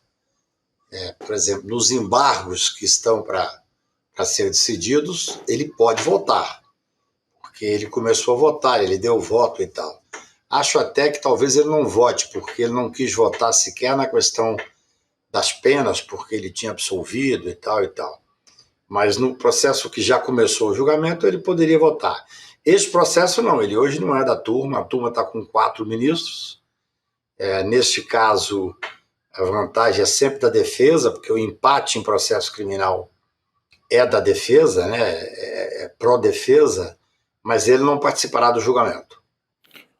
S10: por exemplo, nos embargos que estão para ser decididos, ele pode votar. Porque ele começou a votar, ele deu voto e tal. Acho até que talvez ele não vote, porque ele não quis votar sequer na questão das penas, porque ele tinha absolvido e tal e tal. Mas no processo que já começou o julgamento, ele poderia votar. Esse processo não, ele hoje não é da turma, a turma está com 4 ministros. Neste caso, a vantagem é sempre da defesa, porque o empate em processo criminal é da defesa, né? É pró-defesa, mas ele não participará do julgamento.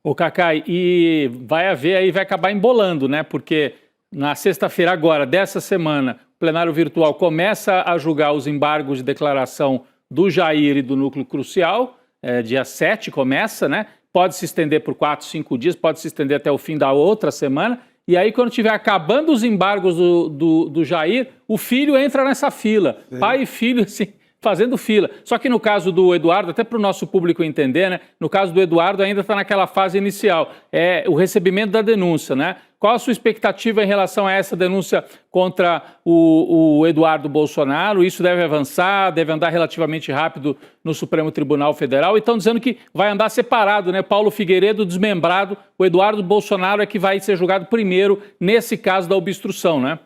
S6: Ô Cacai, e vai haver aí, vai acabar embolando, né? Porque na sexta-feira agora, dessa semana, o plenário virtual começa a julgar os embargos de declaração do Jair e do Núcleo Crucial, dia 7 começa, né? Pode se estender por 4, 5 dias, pode se estender até o fim da outra semana, e aí quando estiver acabando os embargos do Jair, o filho entra nessa fila, pai e filho, assim, fazendo fila. Só que no caso do Eduardo, até para o nosso público entender, né? No caso do Eduardo ainda está naquela fase inicial, é o recebimento da denúncia, né? Qual a sua expectativa em relação a essa denúncia contra o Eduardo Bolsonaro? Isso deve avançar, deve andar relativamente rápido no Supremo Tribunal Federal. E estão dizendo que vai andar separado, né? Paulo Figueiredo desmembrado, o Eduardo Bolsonaro é que vai ser julgado primeiro nesse caso da obstrução, né?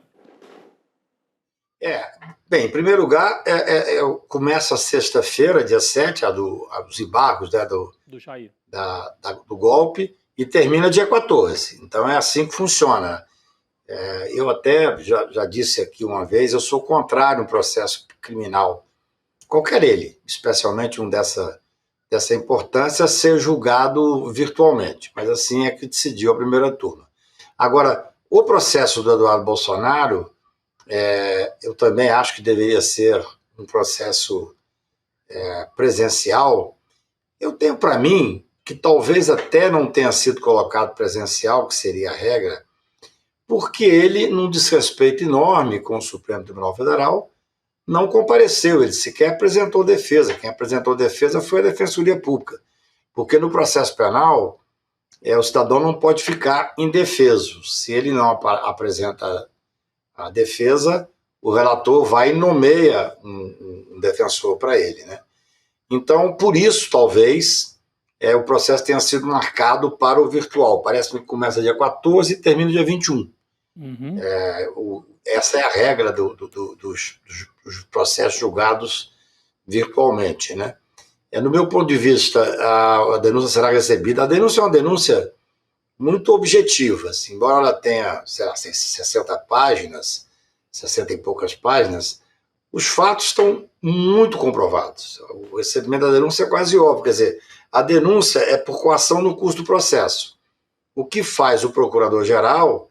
S10: Bem, em primeiro lugar, começa sexta-feira, dia 7, os embargos, né, do
S6: Jair.
S10: Do golpe, e termina dia 14. Então é assim que funciona. Eu até já disse aqui uma vez, eu sou contrário a um processo criminal, qualquer ele, especialmente um dessa importância, ser julgado virtualmente. Mas assim é que decidiu a primeira turma. Agora, o processo do Eduardo Bolsonaro, eu também acho que deveria ser um processo presencial. Eu tenho para mim que talvez até não tenha sido colocado presencial, que seria a regra, porque ele, num desrespeito enorme com o Supremo Tribunal Federal, não compareceu, ele sequer apresentou defesa. Quem apresentou defesa foi a Defensoria Pública, porque no processo penal, o cidadão não pode ficar indefeso. Se ele não apresenta a defesa, o relator vai e nomeia um defensor para ele, né? Então, por isso, talvez, o processo tenha sido marcado para o virtual. Parece-me que começa dia 14 e termina dia 21. Essa é a regra dos processos julgados virtualmente, né? No meu ponto de vista, a denúncia será recebida. A denúncia é uma denúncia muito objetiva, assim, embora ela tenha, sei lá, 60 páginas, 60 e poucas páginas, os fatos estão muito comprovados. O recebimento da denúncia é quase óbvio, quer dizer, a denúncia é por coação no curso do processo. O que faz o procurador-geral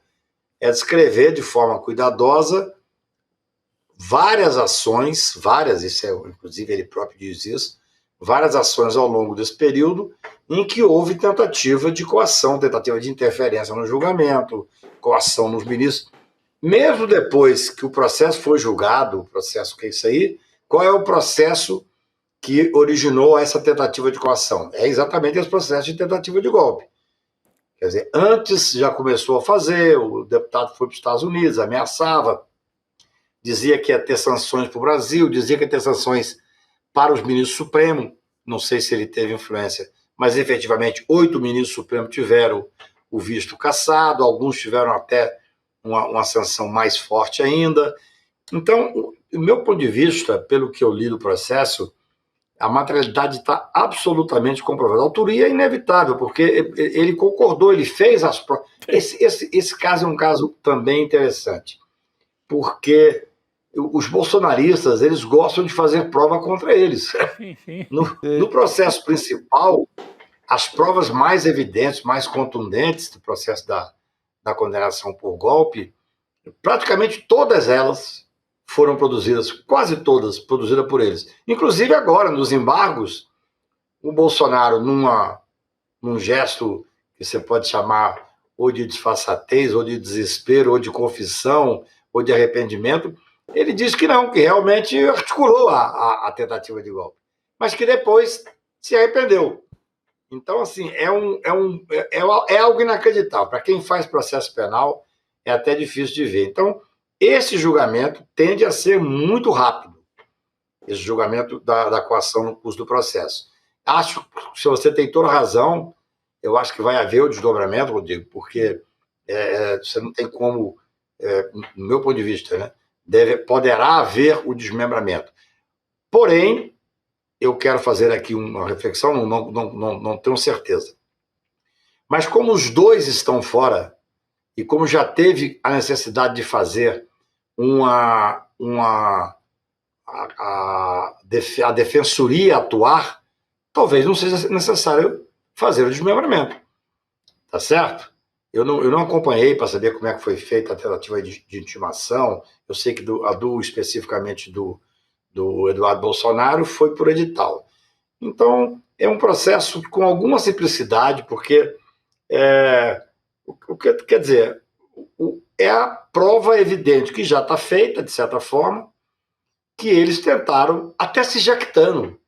S10: é descrever de forma cuidadosa várias ações, inclusive ele próprio diz isso, várias ações ao longo desse período em que houve tentativa de coação, tentativa de interferência no julgamento, coação nos ministros. Mesmo depois que o processo foi julgado, o processo que é isso aí, qual é o processo que originou essa tentativa de coação? É exatamente esse processo de tentativa de golpe. Quer dizer, antes já começou a fazer, o deputado foi para os Estados Unidos, ameaçava, dizia que ia ter sanções para o Brasil, dizia que ia ter sanções para os ministros supremos, não sei se ele teve influência, mas efetivamente 8 ministros supremos tiveram o visto cassado, alguns tiveram até uma sanção mais forte ainda. Então, do meu ponto de vista, pelo que eu li do processo, a materialidade está absolutamente comprovada. A autoria é inevitável, porque ele concordou, ele fez as provas. Esse caso é um caso também interessante, porque os bolsonaristas, eles gostam de fazer prova contra eles. No processo principal, as provas mais evidentes, mais contundentes do processo da condenação por golpe, praticamente todas elas foram produzidas, quase todas produzidas por eles. Inclusive agora, nos embargos, o Bolsonaro, num gesto que você pode chamar ou de disfarçatez, ou de desespero, ou de confissão, ou de arrependimento, ele disse que não, que realmente articulou a tentativa de golpe, mas que depois se arrependeu. Então, assim, é algo inacreditável. Para quem faz processo penal, é até difícil de ver. Então, esse julgamento tende a ser muito rápido, esse julgamento da coação no curso do processo. Acho que, se você tem toda razão, eu acho que vai haver o desdobramento, Rodrigo, porque você não tem como, no meu ponto de vista, né, poderá haver o desmembramento. Porém, eu quero fazer aqui uma reflexão, não tenho certeza. Mas como os dois estão fora, e como já teve a necessidade de fazer a defensoria atuar, talvez não seja necessário fazer o desmembramento. Tá certo? Eu não acompanhei para saber como é que foi feita a tentativa de intimação. Eu sei que especificamente do Eduardo Bolsonaro foi por edital. Então, é um processo com alguma simplicidade, porque o que quer dizer, é a prova evidente que já está feita, de certa forma, que eles tentaram, até se jactando.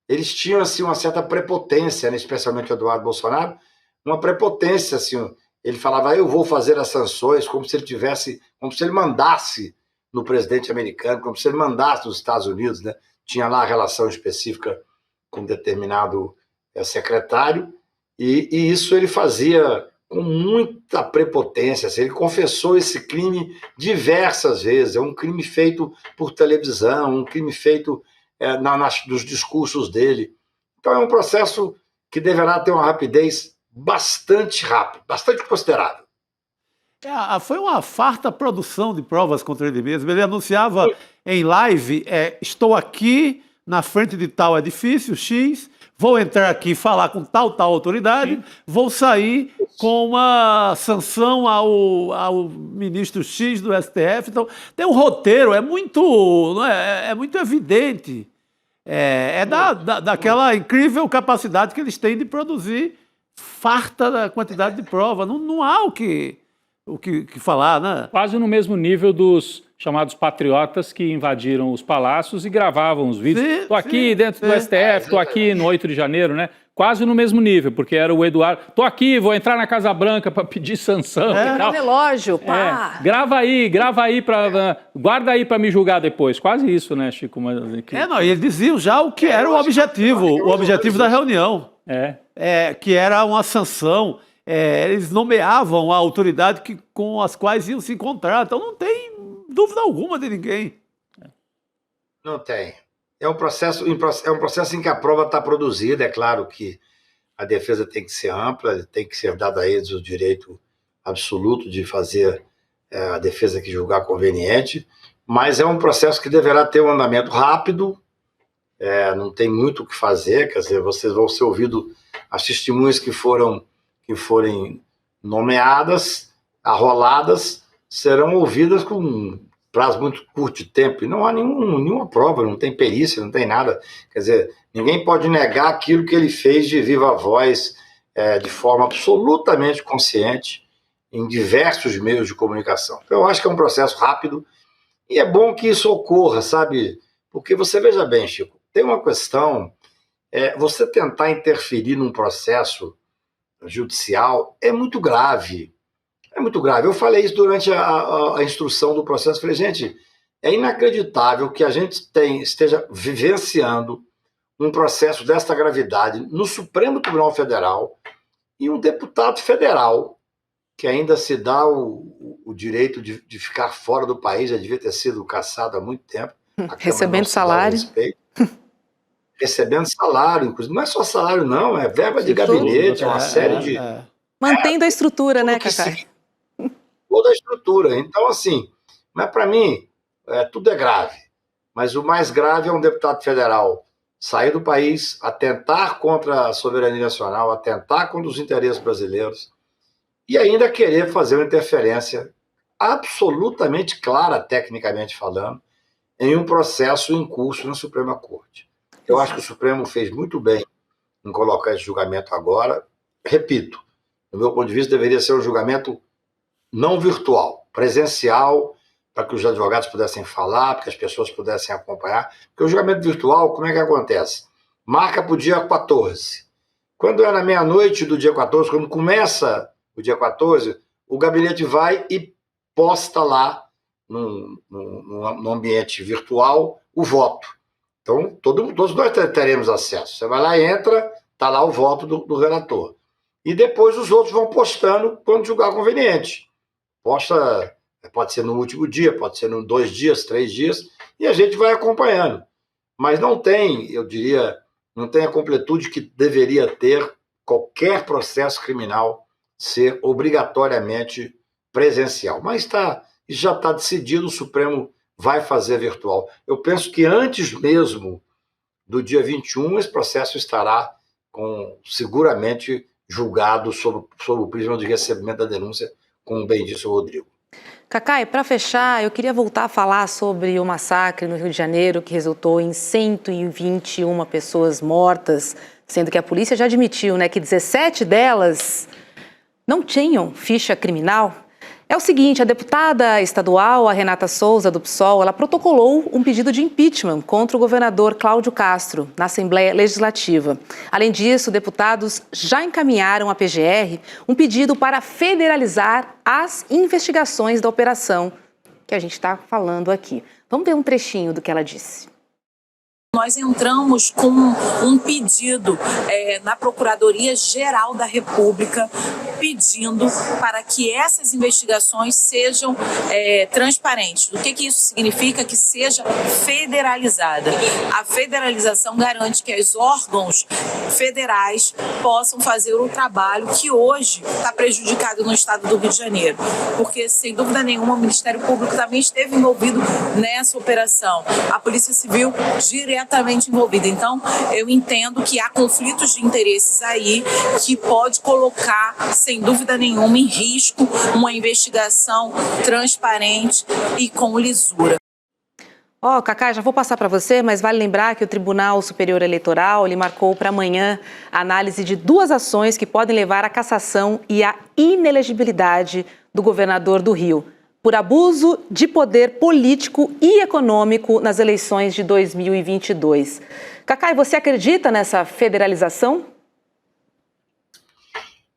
S10: Eles tinham assim, uma certa prepotência, né, especialmente o Eduardo Bolsonaro, uma prepotência, assim, ele falava, eu vou fazer as sanções, como se ele mandasse no presidente americano, como se ele mandasse nos Estados Unidos, né? Tinha lá a relação específica com determinado secretário, e isso ele fazia com muita prepotência. Assim, ele confessou esse crime diversas vezes. É um crime feito por televisão, um crime feito nos discursos dele. Então é um processo que deverá ter uma rapidez bastante rápida, bastante considerável.
S4: Foi uma farta produção de provas contra ele mesmo. Ele anunciava em live, estou aqui na frente de tal edifício X, vou entrar aqui e falar com tal autoridade, vou sair com uma sanção ao ministro X do STF. Então, tem um roteiro, é muito evidente. Daquela incrível capacidade que eles têm de produzir farta da quantidade de prova. Não há o que falar, né?
S6: Quase no mesmo nível dos chamados patriotas que invadiram os palácios e gravavam os vídeos. Estou aqui dentro do STF, estou aqui no 8 de janeiro, né? Quase no mesmo nível, porque era o Eduardo. Estou aqui, vou entrar na Casa Branca para pedir sanção e tal.
S3: Relógio, pá.
S6: Grava aí, guarda aí para me julgar depois. Quase isso, né, Chico?
S4: E eles diziam já o que era o objetivo da reunião. Que era uma sanção. Eles nomeavam a autoridade com as quais iam se encontrar. Então não tem dúvida alguma de ninguém.
S10: Não tem. É um processo em que a prova está produzida. É claro que a defesa tem que ser ampla, tem que ser dado a eles o direito absoluto de fazer a defesa que julgar conveniente, mas é um processo que deverá ter um andamento rápido, não tem muito o que fazer. Quer dizer, vocês vão ser ouvidos, as testemunhas que forem nomeadas, arroladas, serão ouvidas com um prazo muito curto de tempo, e não há nenhuma prova, não tem perícia, não tem nada. Quer dizer, ninguém pode negar aquilo que ele fez de viva voz, de forma absolutamente consciente, em diversos meios de comunicação. Então, eu acho que é um processo rápido, e é bom que isso ocorra, sabe? Porque você veja bem, Chico, tem uma questão, você tentar interferir num processo judicial é muito grave. É muito grave. Eu falei isso durante a instrução do processo. Falei, gente, é inacreditável que a gente esteja vivenciando um processo desta gravidade no Supremo Tribunal Federal e um deputado federal que ainda se dá o direito de ficar fora do país, já devia ter sido cassado há muito tempo.
S3: Recebendo salário.
S10: Recebendo salário, inclusive. Não é só salário, não, é verba de gabinete, é uma série de...
S3: Mantendo a estrutura, né, Cacá?
S10: Toda a estrutura. Então, assim, mas para mim, tudo é grave. Mas o mais grave é um deputado federal sair do país, atentar contra a soberania nacional, atentar contra os interesses brasileiros e ainda querer fazer uma interferência absolutamente clara, tecnicamente falando, em um processo em curso na Suprema Corte. Eu acho que o Supremo fez muito bem em colocar esse julgamento agora. Repito, do meu ponto de vista, deveria ser um julgamento não virtual, presencial, para que os advogados pudessem falar, para que as pessoas pudessem acompanhar. Porque o julgamento virtual, como é que acontece? Marca para o dia 14. Quando é na meia-noite do dia 14, quando começa o dia 14, o gabinete vai e posta lá, no ambiente virtual, o voto. Então, todos nós teremos acesso. Você vai lá e entra, está lá o voto do relator. E depois os outros vão postando quando julgar conveniente. Posta, pode ser no último dia, pode ser em 2 dias, 3 dias, e a gente vai acompanhando. Mas não tem, eu diria, não tem a completude que deveria ter qualquer processo criminal ser obrigatoriamente presencial. Mas já está decidido, o Supremo vai fazer virtual. Eu penso que antes mesmo do dia 21, esse processo estará seguramente julgado sob o prisma de recebimento da denúncia, como bem disse o Rodrigo.
S3: Cacá, e para fechar, eu queria voltar a falar sobre o massacre no Rio de Janeiro, que resultou em 121 pessoas mortas, sendo que a polícia já admitiu, né, que 17 delas não tinham ficha criminal. É o seguinte, a deputada estadual, a Renata Souza, do PSOL, ela protocolou um pedido de impeachment contra o governador Cláudio Castro na Assembleia Legislativa. Além disso, deputados já encaminharam à PGR um pedido para federalizar as investigações da operação que a gente está falando aqui. Vamos ver um trechinho do que ela disse.
S11: Nós entramos com um pedido na Procuradoria-Geral da República pedindo para que essas investigações sejam transparentes. O que isso significa? Que seja federalizada. A federalização garante que os órgãos federais possam fazer o trabalho que hoje está prejudicado no estado do Rio de Janeiro. Porque, sem dúvida nenhuma, o Ministério Público também esteve envolvido nessa operação. A Polícia Civil diretamente envolvida. Então, eu entendo que há conflitos de interesses aí que pode colocar, sem dúvida nenhuma, em risco uma investigação transparente e com lisura.
S3: Cacá, já vou passar para você, mas vale lembrar que o Tribunal Superior Eleitoral ele marcou para amanhã a análise de 2 ações que podem levar à cassação e à inelegibilidade do governador do Rio, por abuso de poder político e econômico nas eleições de 2022. Cacá, você acredita nessa federalização?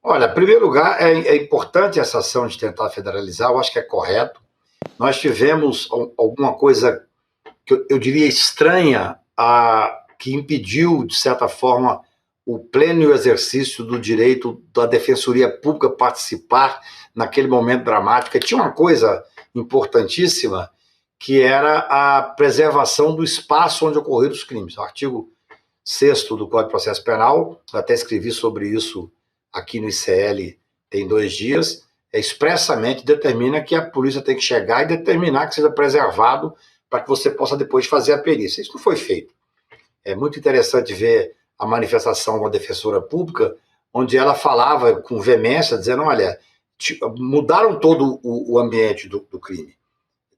S10: Olha, em primeiro lugar, é importante essa ação de tentar federalizar, eu acho que é correto. Nós tivemos alguma coisa que eu diria estranha, que impediu, de certa forma, o pleno exercício do direito da Defensoria Pública participar naquele momento dramático. E tinha uma coisa importantíssima, que era a preservação do espaço onde ocorreram os crimes. O artigo 6º do Código de Processo Penal, eu até escrevi sobre isso aqui no ICL tem 2 dias, expressamente determina que a polícia tem que chegar e determinar que seja preservado para que você possa depois fazer a perícia. Isso não foi feito. É muito interessante ver a manifestação da defensora pública, onde ela falava com veemência, dizendo, olha, mudaram todo o ambiente do crime,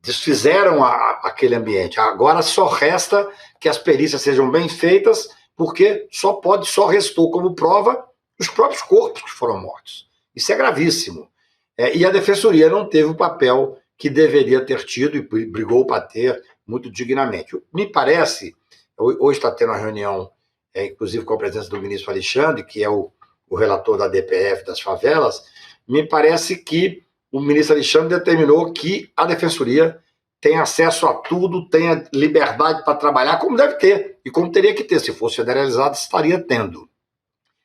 S10: desfizeram aquele ambiente, agora só resta que as perícias sejam bem feitas, porque só restou como prova os próprios corpos que foram mortos. Isso é gravíssimo. E a Defensoria não teve o papel que deveria ter tido e brigou para ter muito dignamente. Me parece, Hoje está tendo uma reunião, inclusive com a presença do ministro Alexandre, que é o relator da DPF das favelas. Me parece que o ministro Alexandre determinou que a Defensoria tenha acesso a tudo, tenha liberdade para trabalhar, como deve ter, e como teria que ter. Se fosse federalizado, estaria tendo.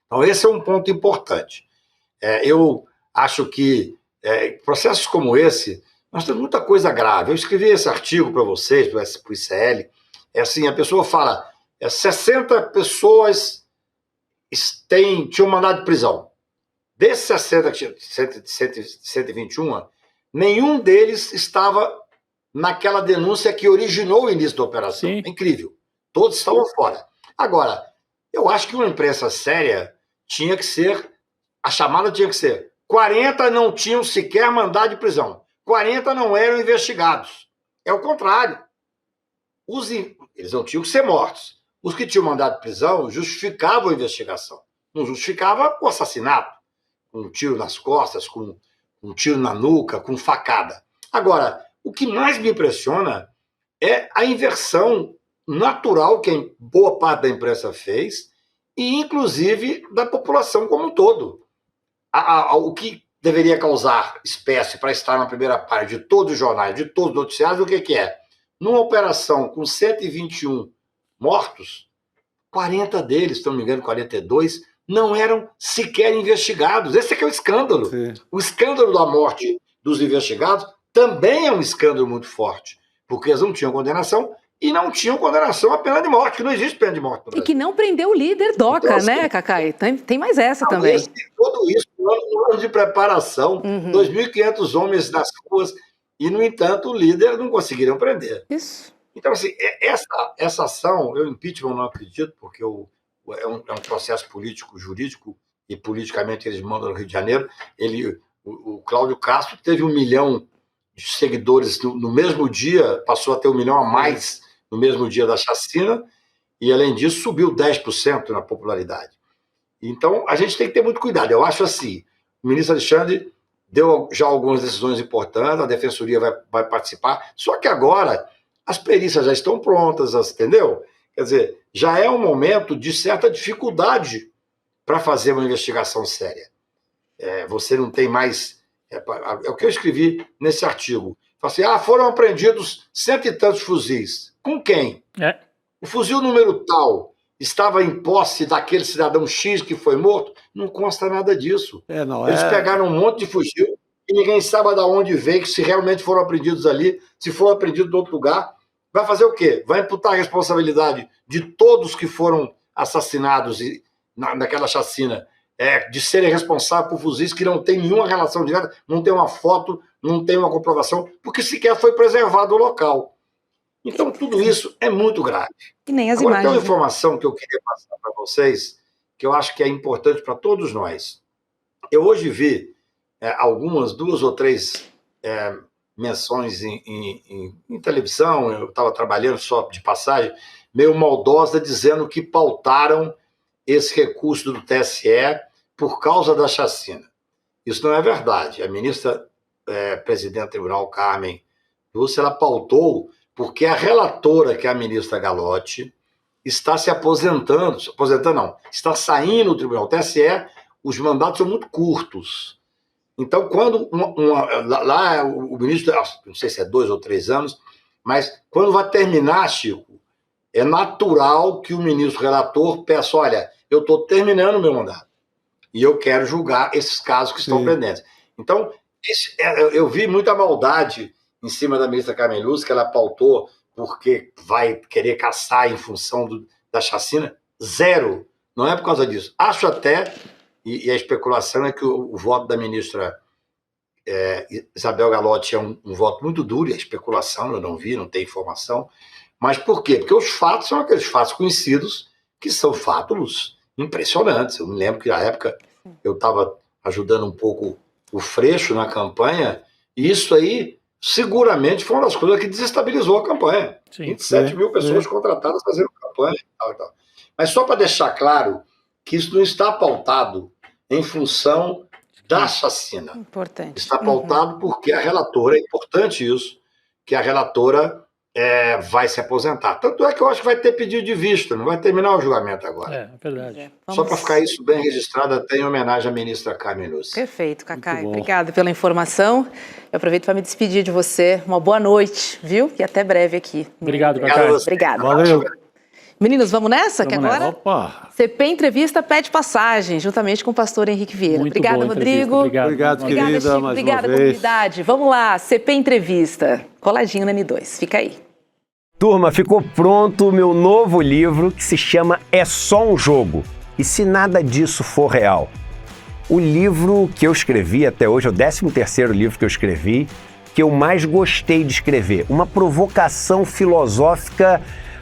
S10: Então, esse é um ponto importante. Eu acho que processos como esse, nós temos muita coisa grave. Eu escrevi esse artigo para vocês, para o ICL. Assim, a pessoa fala, 60 pessoas tinham mandado de prisão. Desses 60, 121, nenhum deles estava naquela denúncia que originou o início da operação.
S6: Sim.
S10: É incrível. Todos estavam fora. Agora, eu acho que uma imprensa séria tinha que ser, a chamada tinha que ser, 40 não tinham sequer mandado de prisão. 40 não eram investigados. É o contrário. Eles não tinham que ser mortos. Os que tinham mandado de prisão justificavam a investigação. Não justificava o assassinato, com um tiro nas costas, com um tiro na nuca, com facada. Agora, o que mais me impressiona é a inversão natural que boa parte da imprensa fez, e inclusive da população como um todo. O que deveria causar espécie para estar na primeira página de todos os jornais, de todos os noticiários, o que é? Numa operação com 121 mortos, 40 deles, se não me engano, 42, não eram sequer investigados. Esse é que é o escândalo. Sim. O escândalo da morte dos investigados também é um escândalo muito forte, porque eles não tinham condenação e não tinham condenação à pena de morte, que não existe pena de morte no Brasil.
S3: E que não prendeu o líder DOCA, então, assim, né, Cacai? Tem mais essa também.
S10: Tudo isso, um ano de preparação, 2.500 homens nas ruas, e, no entanto, o líder não conseguiram prender.
S3: Isso.
S10: Então, assim, essa ação, eu impeachment não acredito, porque é um processo político, jurídico, e politicamente eles mandam no Rio de Janeiro. O Cláudio Castro teve 1 milhão de seguidores no mesmo dia, passou a ter 1 milhão a mais no mesmo dia da chacina, e, além disso, subiu 10% na popularidade. Então, a gente tem que ter muito cuidado. Eu acho assim, o ministro Alexandre deu já algumas decisões importantes, a Defensoria vai participar, só que agora as perícias já estão prontas, entendeu? Quer dizer, já é um momento de certa dificuldade para fazer uma investigação séria. Você não tem mais... É o que eu escrevi nesse artigo. Falei assim, foram apreendidos 100 e tantos fuzis. Com quem? O fuzil número tal estava em posse daquele cidadão X que foi morto? Não consta nada disso. Eles pegaram um monte de fuzil e ninguém sabe de onde veio, se realmente foram apreendidos ali, se foram apreendidos em outro lugar. Vai fazer o quê? Vai imputar a responsabilidade de todos que foram assassinados naquela chacina, de serem responsáveis por fuzis que não tem nenhuma relação direta, não tem uma foto, não tem uma comprovação, porque sequer foi preservado o local. Então, tudo isso é muito grave.
S3: E nem as
S10: Agora,
S3: imagens.
S10: tem uma informação que eu queria passar para vocês, que eu acho que é importante para todos nós. Eu hoje vi algumas, 2 ou 3 menções em televisão, eu estava trabalhando só de passagem, meio maldosa, dizendo que pautaram esse recurso do TSE por causa da chacina. Isso não é verdade. A ministra presidente do Tribunal, Carmen Lúcia, ela pautou porque a relatora, que é a ministra Galotti, está se aposentando não, está saindo do Tribunal. O TSE, os mandatos são muito curtos. Então, quando lá o ministro, não sei se é 2 ou 3 anos, mas quando vai terminar, Chico, é natural que o ministro relator peça, olha, eu estou terminando o meu mandato e eu quero julgar esses casos que estão pendentes. Então, eu vi muita maldade em cima da ministra Carmen Lúcia, que ela pautou porque vai querer caçar em função da chacina. Zero. Não é por causa disso. Acho até, e a especulação é que o voto da ministra Isabel Galotti é um voto muito duro, e a especulação, eu não vi, não tenho informação. Mas por quê? Porque os fatos são aqueles fatos conhecidos, que são fatos impressionantes. Eu me lembro que, na época, eu estava ajudando um pouco o Freixo na campanha, e isso aí seguramente foi uma das coisas que desestabilizou a campanha. 27 mil pessoas contratadas fazendo campanha e tal. Mas só para deixar claro que isso não está pautado em função da chacina.
S3: Importante.
S10: Está pautado porque a relatora, é importante isso, que a relatora vai se aposentar. Tanto é que eu acho que vai ter pedido de vista, não vai terminar o julgamento agora.
S6: É verdade.
S10: Só para ficar isso bem registrado, até em homenagem à ministra Carmen Lúcia.
S3: Perfeito, Cacai. Obrigada pela informação. Eu aproveito para me despedir de você. Uma boa noite, viu? E até breve aqui.
S6: Obrigado, Cacai.
S3: Obrigada.
S4: Valeu.
S3: Meninos, vamos nessa?
S6: Vamos
S3: que agora
S6: nessa.
S4: Opa.
S3: CP Entrevista pede passagem, juntamente com o pastor Henrique Vieira.
S6: Muito
S3: Obrigada,
S6: boa
S3: Rodrigo.
S4: Obrigado, querida,
S3: Chico.
S4: mais
S3: Obrigada,
S4: uma vez.
S3: comunidade. Vamos lá, CP Entrevista. Coladinho na N2. Fica aí.
S12: Turma, ficou pronto o meu novo livro que se chama É Só um Jogo. E se nada disso for real? O livro que eu escrevi até hoje, é o 13º livro que eu escrevi, que eu mais gostei de escrever. Uma provocação filosófica,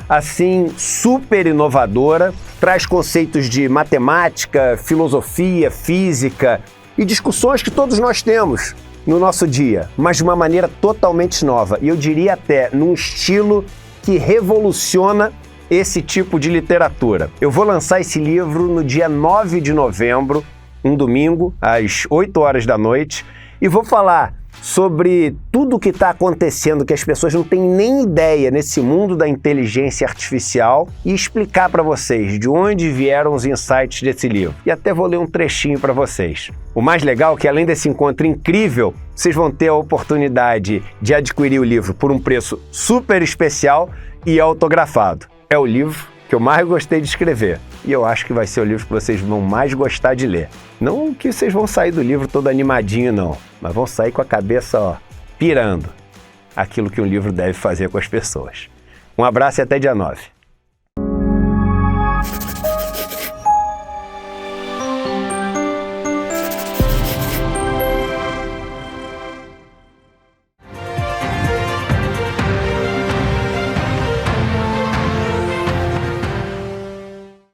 S12: assim, super inovadora, traz conceitos de matemática, filosofia, física e discussões que todos nós temos no nosso dia, mas de uma maneira totalmente nova. E eu diria até num estilo que revoluciona esse tipo de literatura. Eu vou lançar esse livro no dia 9 de novembro, um domingo, às 8 horas da noite, e vou falar sobre tudo o que está acontecendo, que as pessoas não têm nem ideia nesse mundo da inteligência artificial, e explicar para vocês de onde vieram os insights desse livro. E até vou ler um trechinho para vocês. O mais legal é que, além desse encontro incrível, vocês vão ter a oportunidade de adquirir o livro por um preço super especial e autografado. É o livro que eu mais gostei de escrever. E eu acho que vai ser o livro que vocês vão mais gostar de ler. Não que vocês vão sair do livro todo animadinho, não. Mas vão sair com a cabeça, pirando. Aquilo que um livro deve fazer com as pessoas. Um abraço e até dia 9.